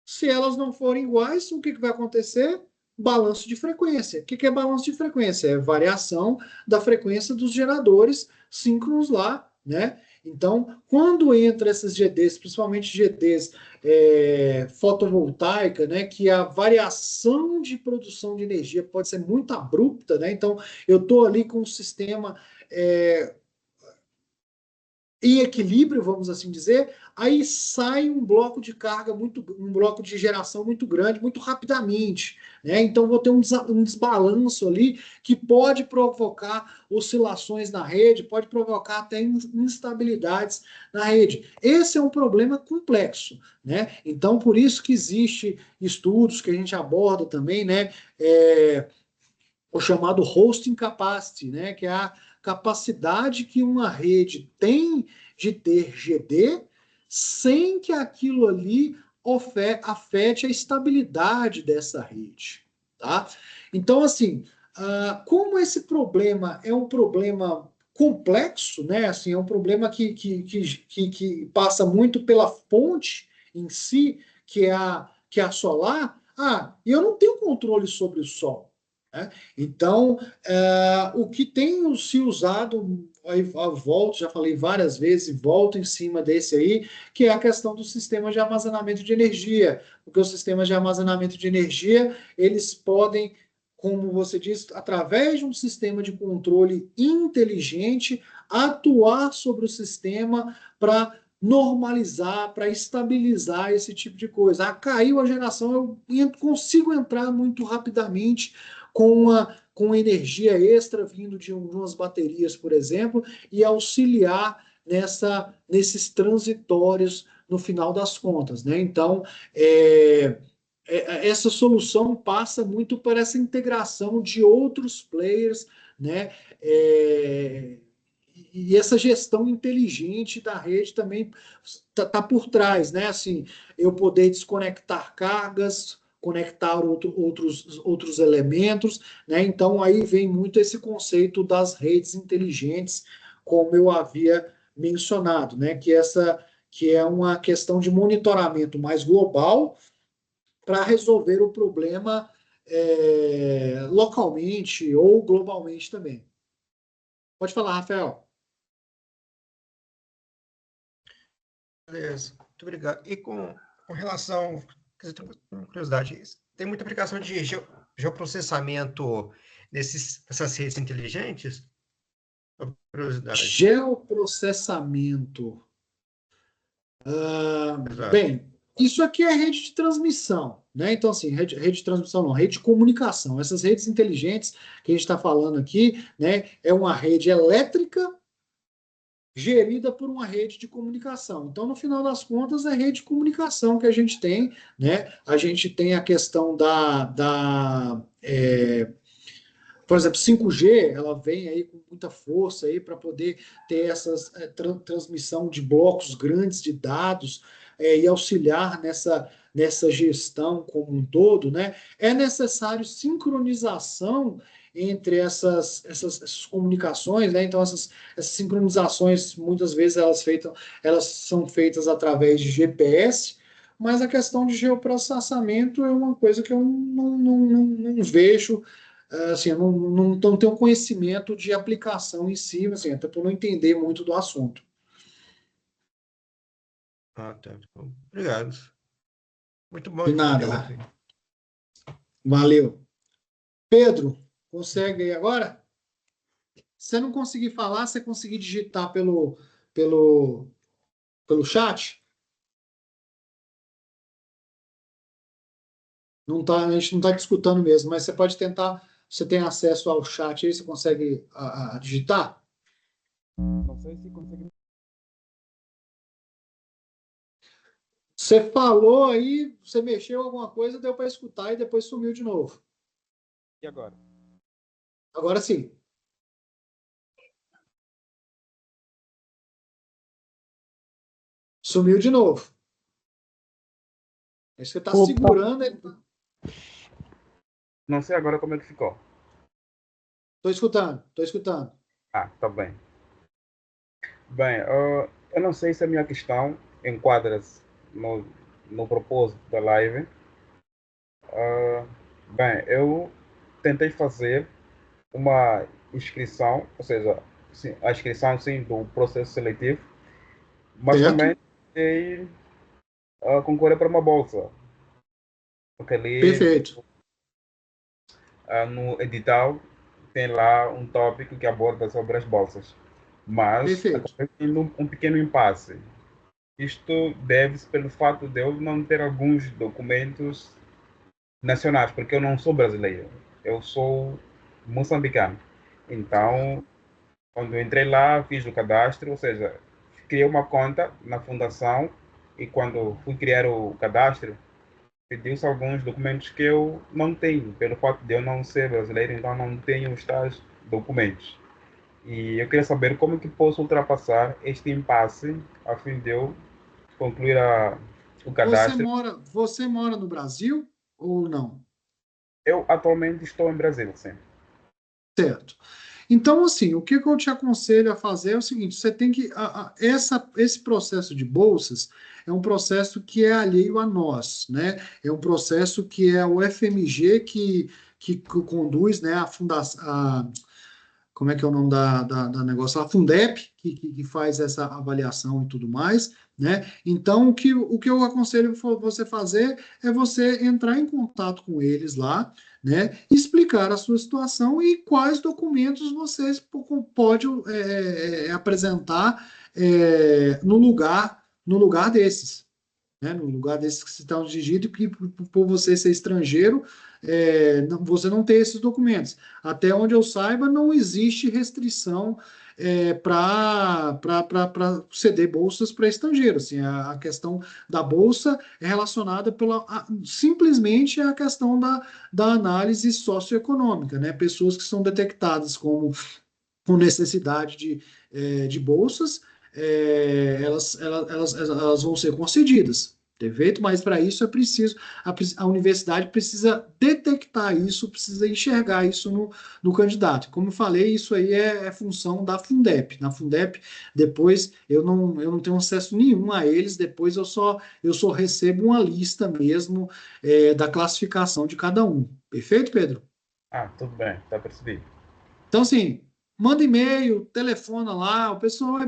Se elas não forem iguais, o que vai acontecer? Balanço de frequência. O que é balanço de frequência? É variação da frequência dos geradores síncronos lá, né? Então, quando entra esses GDs, principalmente GDs fotovoltaica, né, que a variação de produção de energia pode ser muito abrupta, né? Então, eu estou ali com um sistema em equilíbrio, vamos assim dizer, aí sai um bloco de carga um bloco de geração muito grande, muito rapidamente, né? Então vou ter um desbalanço ali que pode provocar oscilações na rede, pode provocar até instabilidades na rede. Esse é um problema complexo, né? Então por isso que existe estudos que a gente aborda também, né? O chamado hosting capacity, né? Que é a capacidade que uma rede tem de ter GD sem que aquilo ali afete a estabilidade dessa rede, tá? Então, assim, como esse problema é um problema complexo, né? Assim, é um problema que passa muito pela fonte em si, que é a solar. E eu não tenho controle sobre o sol, né? Então, o que tem se usado, aí volto, já falei várias vezes, e volto em cima desse aí, que é a questão do sistema de armazenamento de energia, porque os sistemas de armazenamento de energia, eles podem, como você disse, através de um sistema de controle inteligente, atuar sobre o sistema para normalizar, para estabilizar esse tipo de coisa. Caiu a geração, eu consigo entrar muito rapidamente com energia extra vindo de umas baterias, por exemplo, e auxiliar nesses transitórios no final das contas, né? Então, essa solução passa muito por essa integração de outros players, né? E essa gestão inteligente da rede também tá por trás, né? Assim, eu poder desconectar cargas, conectar outros elementos, né? Então aí vem muito esse conceito das redes inteligentes, como eu havia mencionado, né? Que é uma questão de monitoramento mais global para resolver o problema localmente ou globalmente também. Pode falar, Rafael. Beleza, muito obrigado. E com relação, tenho uma curiosidade, tem muita aplicação de geoprocessamento nessas redes inteligentes? Curiosidade. Geoprocessamento. Exato. Bem, isso aqui é rede de transmissão, né? Então, assim, rede de transmissão não, rede de comunicação. Essas redes inteligentes que a gente está falando aqui, né? É uma rede elétrica gerida por uma rede de comunicação. Então, no final das contas, é rede de comunicação que a gente tem, né? A gente tem a questão por exemplo, 5G, ela vem aí com muita força aí para poder ter essa transmissão de blocos grandes de dados e auxiliar nessa gestão como um todo, né? É necessário sincronização entre essas comunicações, né? Então, essas sincronizações, muitas vezes elas são feitas através de GPS, mas a questão de geoprocessamento é uma coisa que eu não vejo, assim, eu não tenho conhecimento de aplicação em si, assim, até por não entender muito do assunto. Tá. Obrigado. Muito bom De entender. nada. Valeu. Pedro, consegue aí agora? Se você não conseguir falar, você conseguir digitar pelo, pelo chat? Não tá, a gente não está te escutando mesmo, mas você pode tentar. Você tem acesso ao chat aí, você consegue digitar? Não sei se consegue Você falou aí, você mexeu alguma coisa, deu para escutar e depois sumiu de novo. E agora? Agora sim. Sumiu de novo. Aí você está Opa. segurando. Não sei agora como é que ficou. Estou escutando, estou escutando. Ah, tá bem. Bem, eu não sei se a minha questão enquadra-se no propósito da live. Bem, eu tentei fazer uma inscrição, ou seja, sim, a inscrição sim do processo seletivo, mas Certo? também tentei concorrer para uma bolsa. Porque ali Perfeito. no edital tem lá um tópico que aborda sobre as bolsas. Mas Perfeito. acabei tendo um pequeno impasse. Isto deve-se pelo fato de eu não ter alguns documentos nacionais, porque eu não sou brasileiro, eu sou moçambicano. Então, quando eu entrei lá, fiz o cadastro, ou seja, criei uma conta na fundação e quando fui criar o cadastro, pediu-se alguns documentos que eu não tenho, pelo fato de eu não ser brasileiro, então não tenho os tais documentos. E eu queria saber como que posso ultrapassar este impasse a fim de eu concluir o cadastro. Você mora no Brasil ou não? Eu atualmente estou em Brasília, sim. Certo. Então, assim, o que que eu te aconselho a fazer é o seguinte: você tem que. Esse processo de bolsas é um processo que é alheio a nós, né? É um processo que é o FMG que conduz, né, a fundação. Como é que é o nome da negócio? A Fundep, que faz essa avaliação e tudo mais, né? Então, o que eu aconselho você fazer é você entrar em contato com eles lá, né? Explicar a sua situação e quais documentos vocês pode apresentar no lugar desses, né? No lugar desses que estão dirigidos, que por você ser estrangeiro, você não tem esses documentos. Até onde eu saiba, não existe restrição para ceder bolsas para estrangeiros. Assim, a questão da bolsa é relacionada simplesmente à questão da análise socioeconômica, né? Pessoas que são detectadas com necessidade de bolsas, elas vão ser concedidas. Perfeito? Mas para isso é preciso, a universidade precisa detectar isso, precisa enxergar isso no candidato. Como eu falei, isso aí é função da Fundep. Na Fundep, depois eu não tenho acesso nenhum a eles, depois eu só recebo uma lista mesmo da classificação de cada um. Perfeito, Pedro? Ah, tudo bem, está percebido. Então, assim, manda e-mail, telefona lá, o pessoal é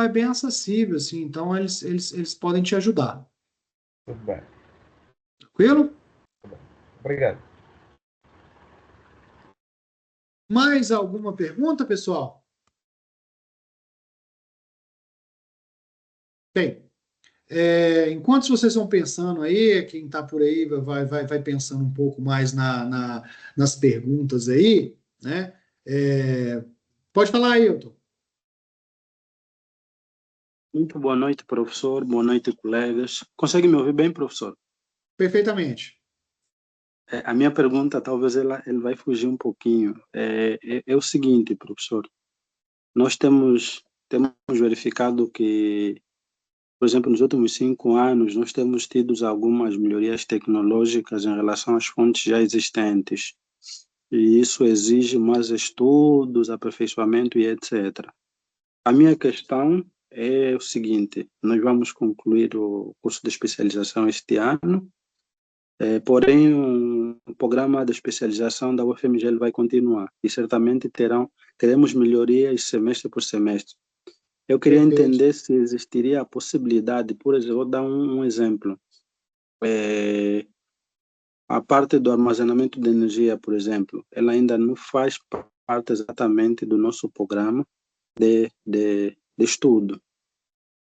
bem acessível, assim, então eles podem te ajudar. Tudo bem. Tranquilo? Obrigado. Mais alguma pergunta, pessoal? Bem, enquanto vocês vão pensando aí, quem está por aí vai pensando um pouco mais nas perguntas aí, né? Pode falar, Ailton. Muito boa noite, professor. Boa noite, colegas. Consegue me ouvir bem, professor? Perfeitamente. A minha pergunta, talvez ele vai fugir um pouquinho. É o seguinte, professor. Nós temos verificado que, por exemplo, nos últimos 5 anos, nós temos tido algumas melhorias tecnológicas em relação às fontes já existentes. E isso exige mais estudos, aperfeiçoamento e etc. A minha questão é o seguinte: nós vamos concluir o curso de especialização este ano, porém o programa de especialização da UFMG ele vai continuar e certamente teremos melhorias semestre por semestre. Eu queria Perfeito. entender se existiria a possibilidade, por exemplo, vou dar um exemplo. A parte do armazenamento de energia, por exemplo, ela ainda não faz parte exatamente do nosso programa de estudo.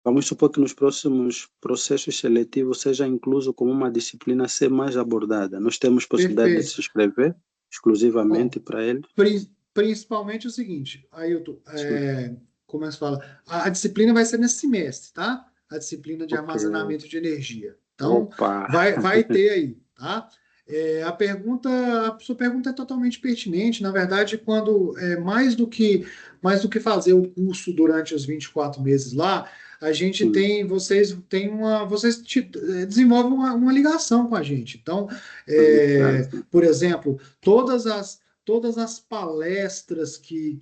Vamos supor que nos próximos processos seletivos seja incluso como uma disciplina a ser mais abordada. Nós temos possibilidade de se Perfeito. inscrever exclusivamente para ele? Principalmente o seguinte, Ailton, Sim. como é que se fala? A disciplina vai ser nesse semestre, tá? a disciplina de Ok. armazenamento de energia. Então, Opa! vai ter aí, tá? A sua pergunta é totalmente pertinente. Na verdade, quando mais do que fazer o curso durante os 24 meses lá, a gente Sim, desenvolvem uma ligação com a gente. Então, claro, sim. por exemplo, todas as palestras que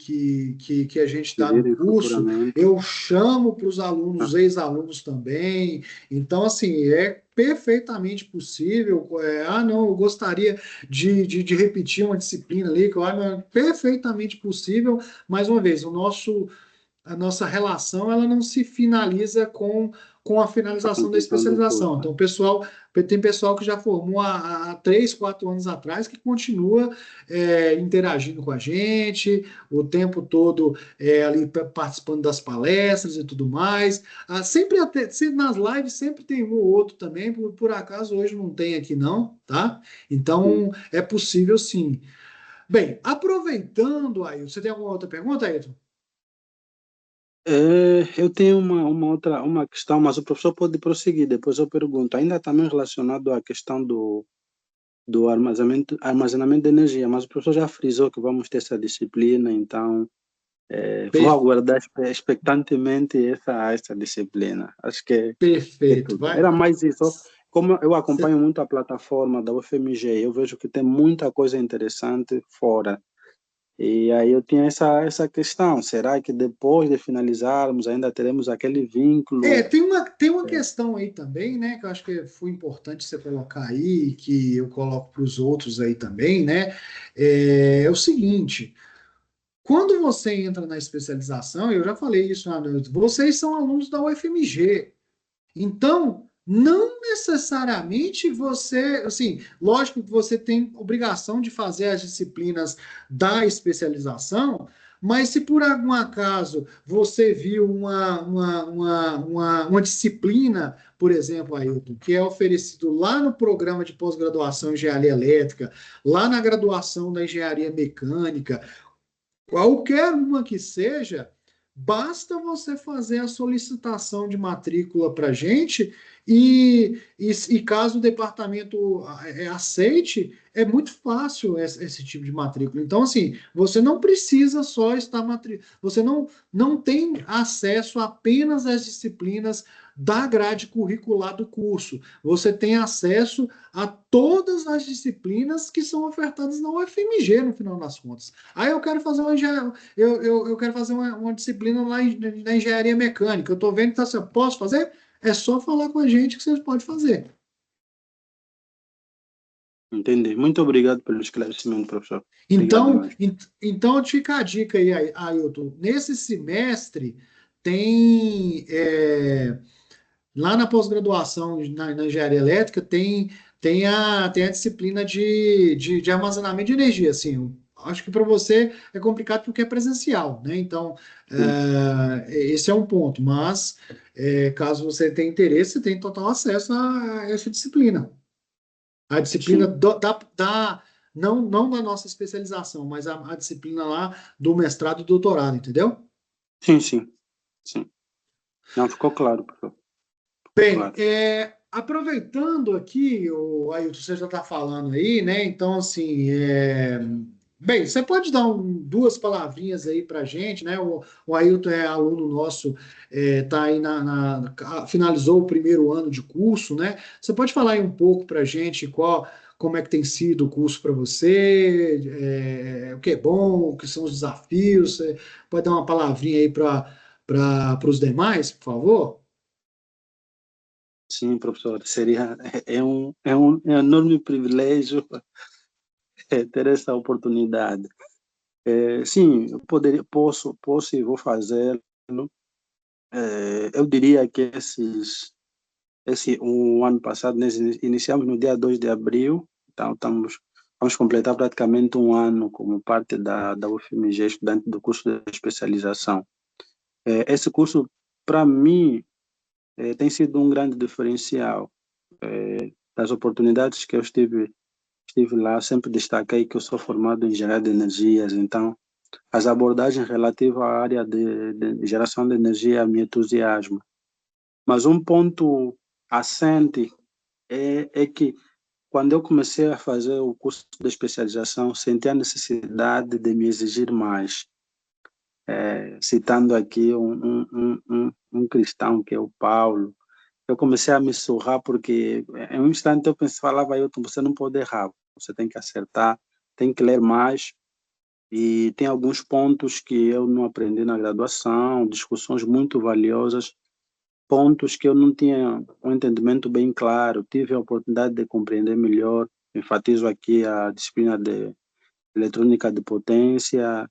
a gente Se dá no virem curso, futuramente. eu chamo para os alunos, os ex-alunos também. Então, assim, é perfeitamente possível. Não, eu gostaria de repetir uma disciplina ali, não, é perfeitamente possível. Mais uma vez, a nossa relação ela não se finaliza com a A finalização da conclusão do especialização. curso. Então, tem pessoal que já formou há 3, 4 anos atrás que continua interagindo com a gente o tempo todo, ali participando das palestras e tudo mais. Sempre nas lives sempre tem um ou outro também, por acaso hoje não tem aqui não, tá? Sim. Então, é possível sim. Bem, aproveitando, Ailton, você tem alguma outra pergunta, Ailton? Eu tenho uma questão, mas o professor pode prosseguir, depois eu pergunto. Ainda também relacionado à questão do armazenamento de energia, mas o professor já frisou que vamos ter essa disciplina, então vou aguardar expectantemente essa disciplina. Acho que é Perfeito, tudo. vai. Era mais isso. Como eu acompanho muito a plataforma da UFMG, eu vejo que tem muita coisa interessante fora. E aí eu tinha essa questão, será que depois de finalizarmos ainda teremos aquele vínculo? Tem uma questão aí também, né, que eu acho que foi importante você colocar aí, que eu coloco para os outros aí também, né, é o seguinte, quando você entra na especialização, eu já falei isso na noite, vocês são alunos da UFMG, então, não necessariamente você, assim, lógico que você tem obrigação de fazer as disciplinas da especialização, mas se por algum acaso você viu uma disciplina, por exemplo, Ailton, que é oferecido lá no programa de pós-graduação em engenharia elétrica, lá na graduação da engenharia mecânica, qualquer uma que seja, basta você fazer a solicitação de matrícula para a gente e caso o departamento aceite, é muito fácil esse tipo de matrícula. Então, assim, você não precisa só estar você não tem acesso apenas às disciplinas da grade curricular do curso. Você tem acesso a todas as disciplinas que são ofertadas na UFMG, no final das contas. Aí eu quero fazer eu quero fazer uma disciplina lá na engenharia mecânica. Eu estou vendo que tá assim, posso fazer? É só falar com a gente que vocês podem fazer. Entendi. Muito obrigado pelo esclarecimento, professor. Obrigado Então, mesmo. então fica a dica aí, Ailton. Nesse semestre tem lá na pós-graduação na engenharia elétrica tem a disciplina de armazenamento de energia. Assim, eu acho que para você é complicado porque é presencial, né? Então, Sim, esse é um ponto. Mas, caso você tenha interesse, você tem total acesso a essa disciplina. A disciplina sim, não da nossa especialização, mas a disciplina lá do mestrado e doutorado, entendeu? sim, sim, sim. Não, ficou claro, professor. Ficou Bem, claro. aproveitando aqui, o Ailton, você já está falando aí, né? Então, assim, bem, você pode dar duas palavrinhas aí para a gente, né? O Ailton é aluno nosso, tá aí finalizou o primeiro ano de curso, né? Você pode falar aí um pouco para a gente como é que tem sido o curso para você, o que é bom, o que são os desafios? Você pode dar uma palavrinha aí para os demais, por favor? Sim, professor. É um enorme privilégio ter essa oportunidade. Sim, eu posso e vou fazer. Eu diria que o ano passado, nós iniciamos no dia 2 de abril, então vamos completar praticamente um ano como parte da UFMG, estudante do curso de especialização. Esse curso, para mim, tem sido um grande diferencial. Das oportunidades que eu estive lá, sempre destaquei que eu sou formado em engenharia de energias, então as abordagens relativas à área de geração de energia me entusiasmam. Mas um ponto assente é que quando eu comecei a fazer o curso de especialização, senti a necessidade de me exigir mais. Citando aqui um cristão, que é o Paulo, eu comecei a me surrar porque em um instante eu pensei, falava, Ailton, você não pode errar, você tem que acertar, tem que ler mais, e tem alguns pontos que eu não aprendi na graduação, discussões muito valiosas, pontos que eu não tinha um entendimento bem claro, tive a oportunidade de compreender melhor, enfatizo aqui a disciplina de eletrônica de potência,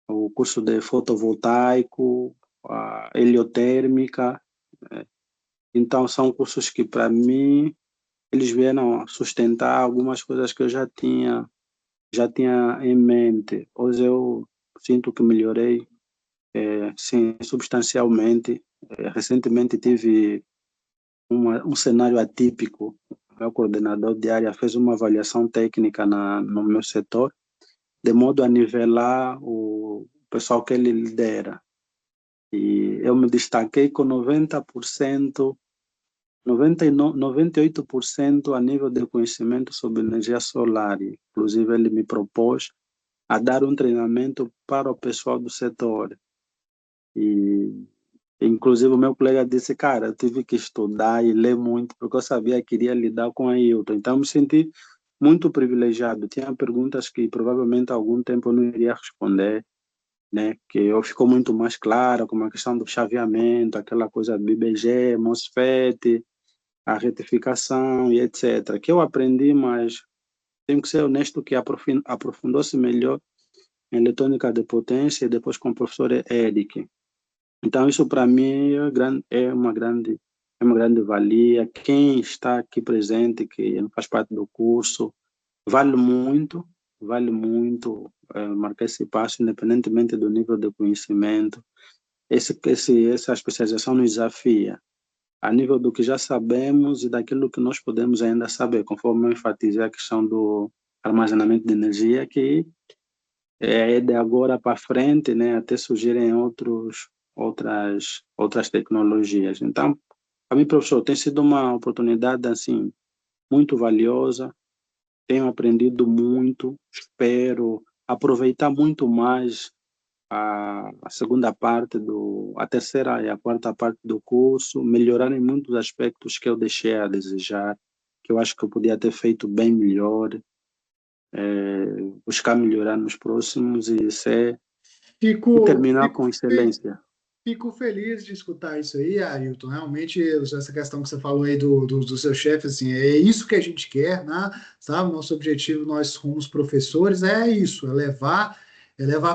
o curso de fotovoltaico, a heliotérmica. Então, são cursos que, para mim, eles vieram sustentar algumas coisas que eu já tinha em mente. Hoje eu sinto que melhorei, sim, substancialmente. Recentemente tive um cenário atípico. O meu coordenador de área fez uma avaliação técnica no meu setor, de modo a nivelar o pessoal que ele lidera. E eu me destaquei com 90%, 98% a nível de conhecimento sobre energia solar. Inclusive, ele me propôs a dar um treinamento para o pessoal do setor. E, inclusive, o meu colega disse, cara, eu tive que estudar e ler muito, porque eu sabia que iria lidar com a Ailton. Então, eu me senti muito privilegiado. Tinha perguntas que provavelmente há algum tempo eu não iria responder, né, que eu ficou muito mais clara, como a questão do chaveamento, aquela coisa do IBG, MOSFET, a retificação e etc. Que eu aprendi, mas tenho que ser honesto que aprofundou-se melhor em eletrônica de potência e depois com o professor Eric. Então isso para mim é uma grande valia. Quem está aqui presente, que faz parte do curso, vale muito, marcar esse passo, independentemente do nível de conhecimento. Essa especialização nos desafia, a nível do que já sabemos e daquilo que nós podemos ainda saber, conforme eu enfatizei a questão do armazenamento de energia, que é de agora para frente, né, até surgirem outras tecnologias. Então, para mim, professor, tem sido uma oportunidade assim muito valiosa. Tenho aprendido muito, espero aproveitar muito mais a segunda parte a terceira e a quarta parte do curso, melhorar em muitos aspectos que eu deixei a desejar, que eu acho que eu podia ter feito bem melhor, buscar melhorar nos próximos e Fico, terminar fico, com fe- excelência. Fico feliz de escutar isso aí, Ailton. Realmente, essa questão que você falou aí do seu chefe, assim, é isso que a gente quer, né? Sabe? Nosso objetivo, nós como os professores, é isso, é levar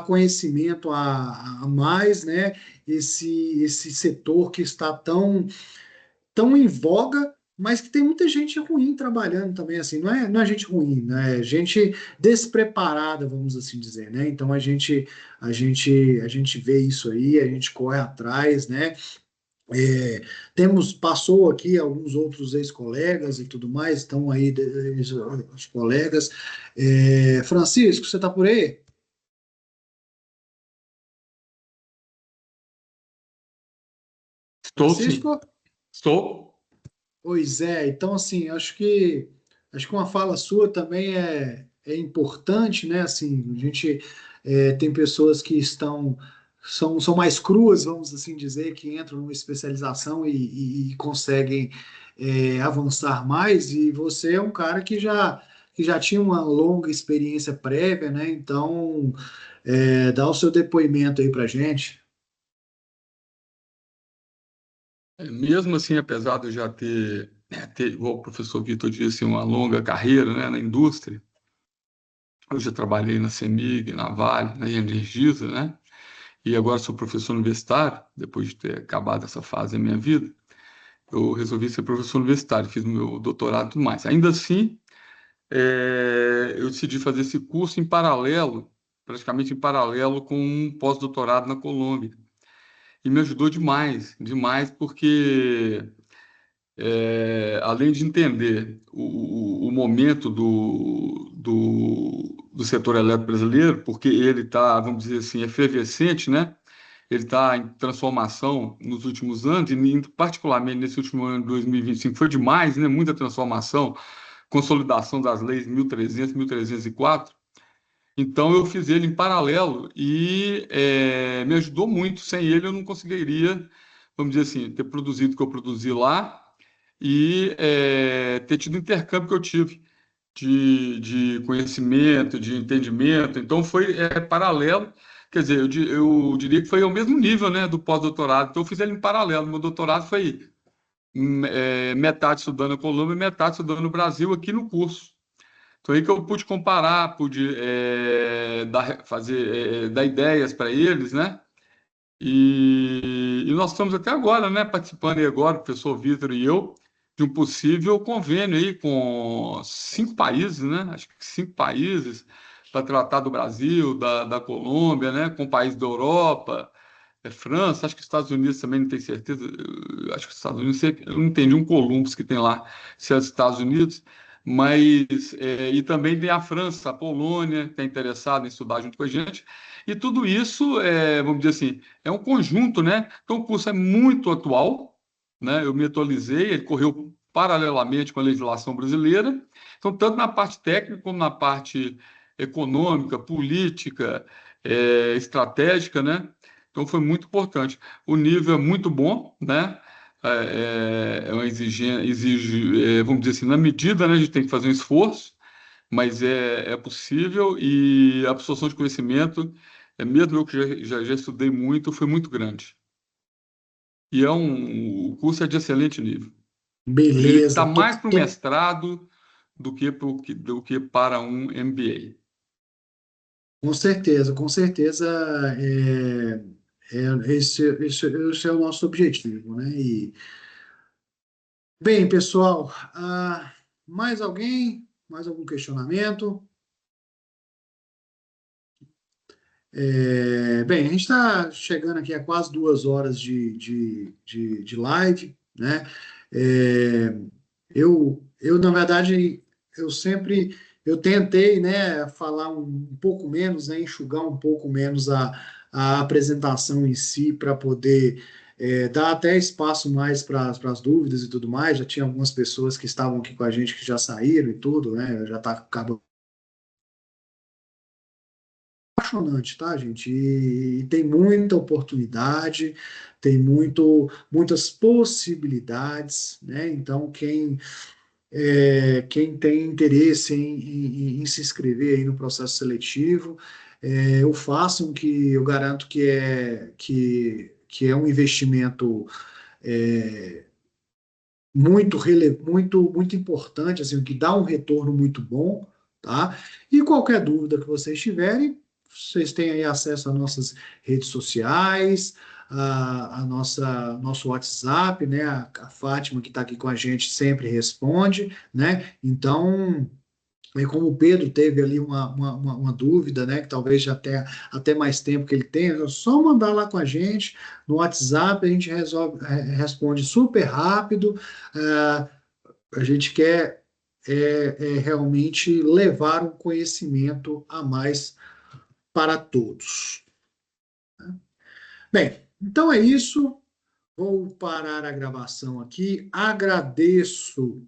conhecimento a mais, né? Esse setor que está tão em voga, mas que tem muita gente ruim trabalhando também, assim, não é gente ruim, né? É gente despreparada, vamos assim dizer, né? Então a gente vê isso aí, a gente corre atrás, né? Passou aqui alguns outros ex-colegas e tudo mais, estão aí os colegas. Francisco, você está por aí? Estou sim. Francisco? Estou. Pois é, então assim, acho que uma fala sua também é importante, né? Assim, a gente tem pessoas que são mais cruas, vamos assim dizer, que entram numa especialização e conseguem avançar mais, e você é um cara que já tinha uma longa experiência prévia, né? Então, dá o seu depoimento aí pra gente. Mesmo assim, apesar de eu já ter, igual o professor Vitor disse, uma longa carreira, né, na indústria, eu já trabalhei na CEMIG, na Vale, na Energisa, né, e agora sou professor universitário, depois de ter acabado essa fase da minha vida, eu resolvi ser professor universitário, fiz meu doutorado e tudo mais. Ainda assim, eu decidi fazer esse curso em paralelo, praticamente em paralelo com um pós-doutorado na Colômbia. E me ajudou demais, demais, porque além de entender o momento do setor elétrico brasileiro, porque ele está, vamos dizer assim, efervescente, né? ele está em transformação nos últimos anos, e particularmente nesse último ano de 2025 foi demais, né? Muita transformação, consolidação das leis 1300, 1304. Então, eu fiz ele em paralelo e me ajudou muito. Sem ele, eu não conseguiria, vamos dizer assim, ter produzido o que eu produzi lá e ter tido o intercâmbio que eu tive de conhecimento, de entendimento. Então, foi paralelo. Quer dizer, eu diria que foi ao mesmo nível, né, do pós-doutorado. Então, eu fiz ele em paralelo. Meu doutorado foi metade estudando na Colômbia e metade estudando no Brasil, aqui no curso. Então, aí que eu pude comparar, pude dar ideias para eles, né? E nós estamos até agora, né, participando aí agora, o professor Vitor e eu, de um possível convênio aí com 5 países, né? Acho que 5 países para tratar do Brasil, da Colômbia, né? Com países da Europa, França, acho que Estados Unidos também não tenho certeza. Acho que Estados Unidos, eu não entendi um Columbus que tem lá, se é os Estados Unidos, mas e também tem a França, a Polônia, que está interessada em estudar junto com a gente. E tudo isso, vamos dizer assim, é um conjunto, né? Então o curso é muito atual, né? Eu me atualizei, ele correu paralelamente com a legislação brasileira. Então, tanto na parte técnica como na parte econômica, política, estratégica, né? Então foi muito importante. O nível é muito bom, né? É uma exigência, vamos dizer assim, na medida, né? A gente tem que fazer um esforço, mas é possível e a absorção de conhecimento, mesmo eu que já estudei muito, foi muito grande. E o curso é de excelente nível. Ele Beleza. está mais para o mestrado do que para um MBA. Com certeza, com certeza. Esse é o nosso objetivo, né? Bem, pessoal, mais alguém? Mais algum questionamento? Bem, a gente está chegando aqui a quase 2 horas de live, né? É, na verdade, eu tentei, né, falar um pouco menos, né, enxugar um pouco menos a apresentação em si, para poder dar até espaço mais para as dúvidas e tudo mais. Já tinha algumas pessoas que estavam aqui com a gente que já saíram e tudo, né? Já está acabando. Apaixonante, tá, gente? E tem muita oportunidade, tem muitas possibilidades, né? Então, quem tem interesse em se inscrever aí no processo seletivo, o façam, que eu garanto que é um investimento muito importante, assim, que dá um retorno muito bom, tá? E qualquer dúvida que vocês tiverem, vocês têm aí acesso às nossas redes sociais, nosso WhatsApp, né? A Fátima, que está aqui com a gente, sempre responde, né? Então, como o Pedro teve ali uma dúvida, né, que talvez já tenha até mais tempo que ele tenha, é só mandar lá com a gente no WhatsApp, a gente responde super rápido. A gente quer realmente levar um conhecimento a mais para todos. Bem, então é isso. Vou parar a gravação aqui. Agradeço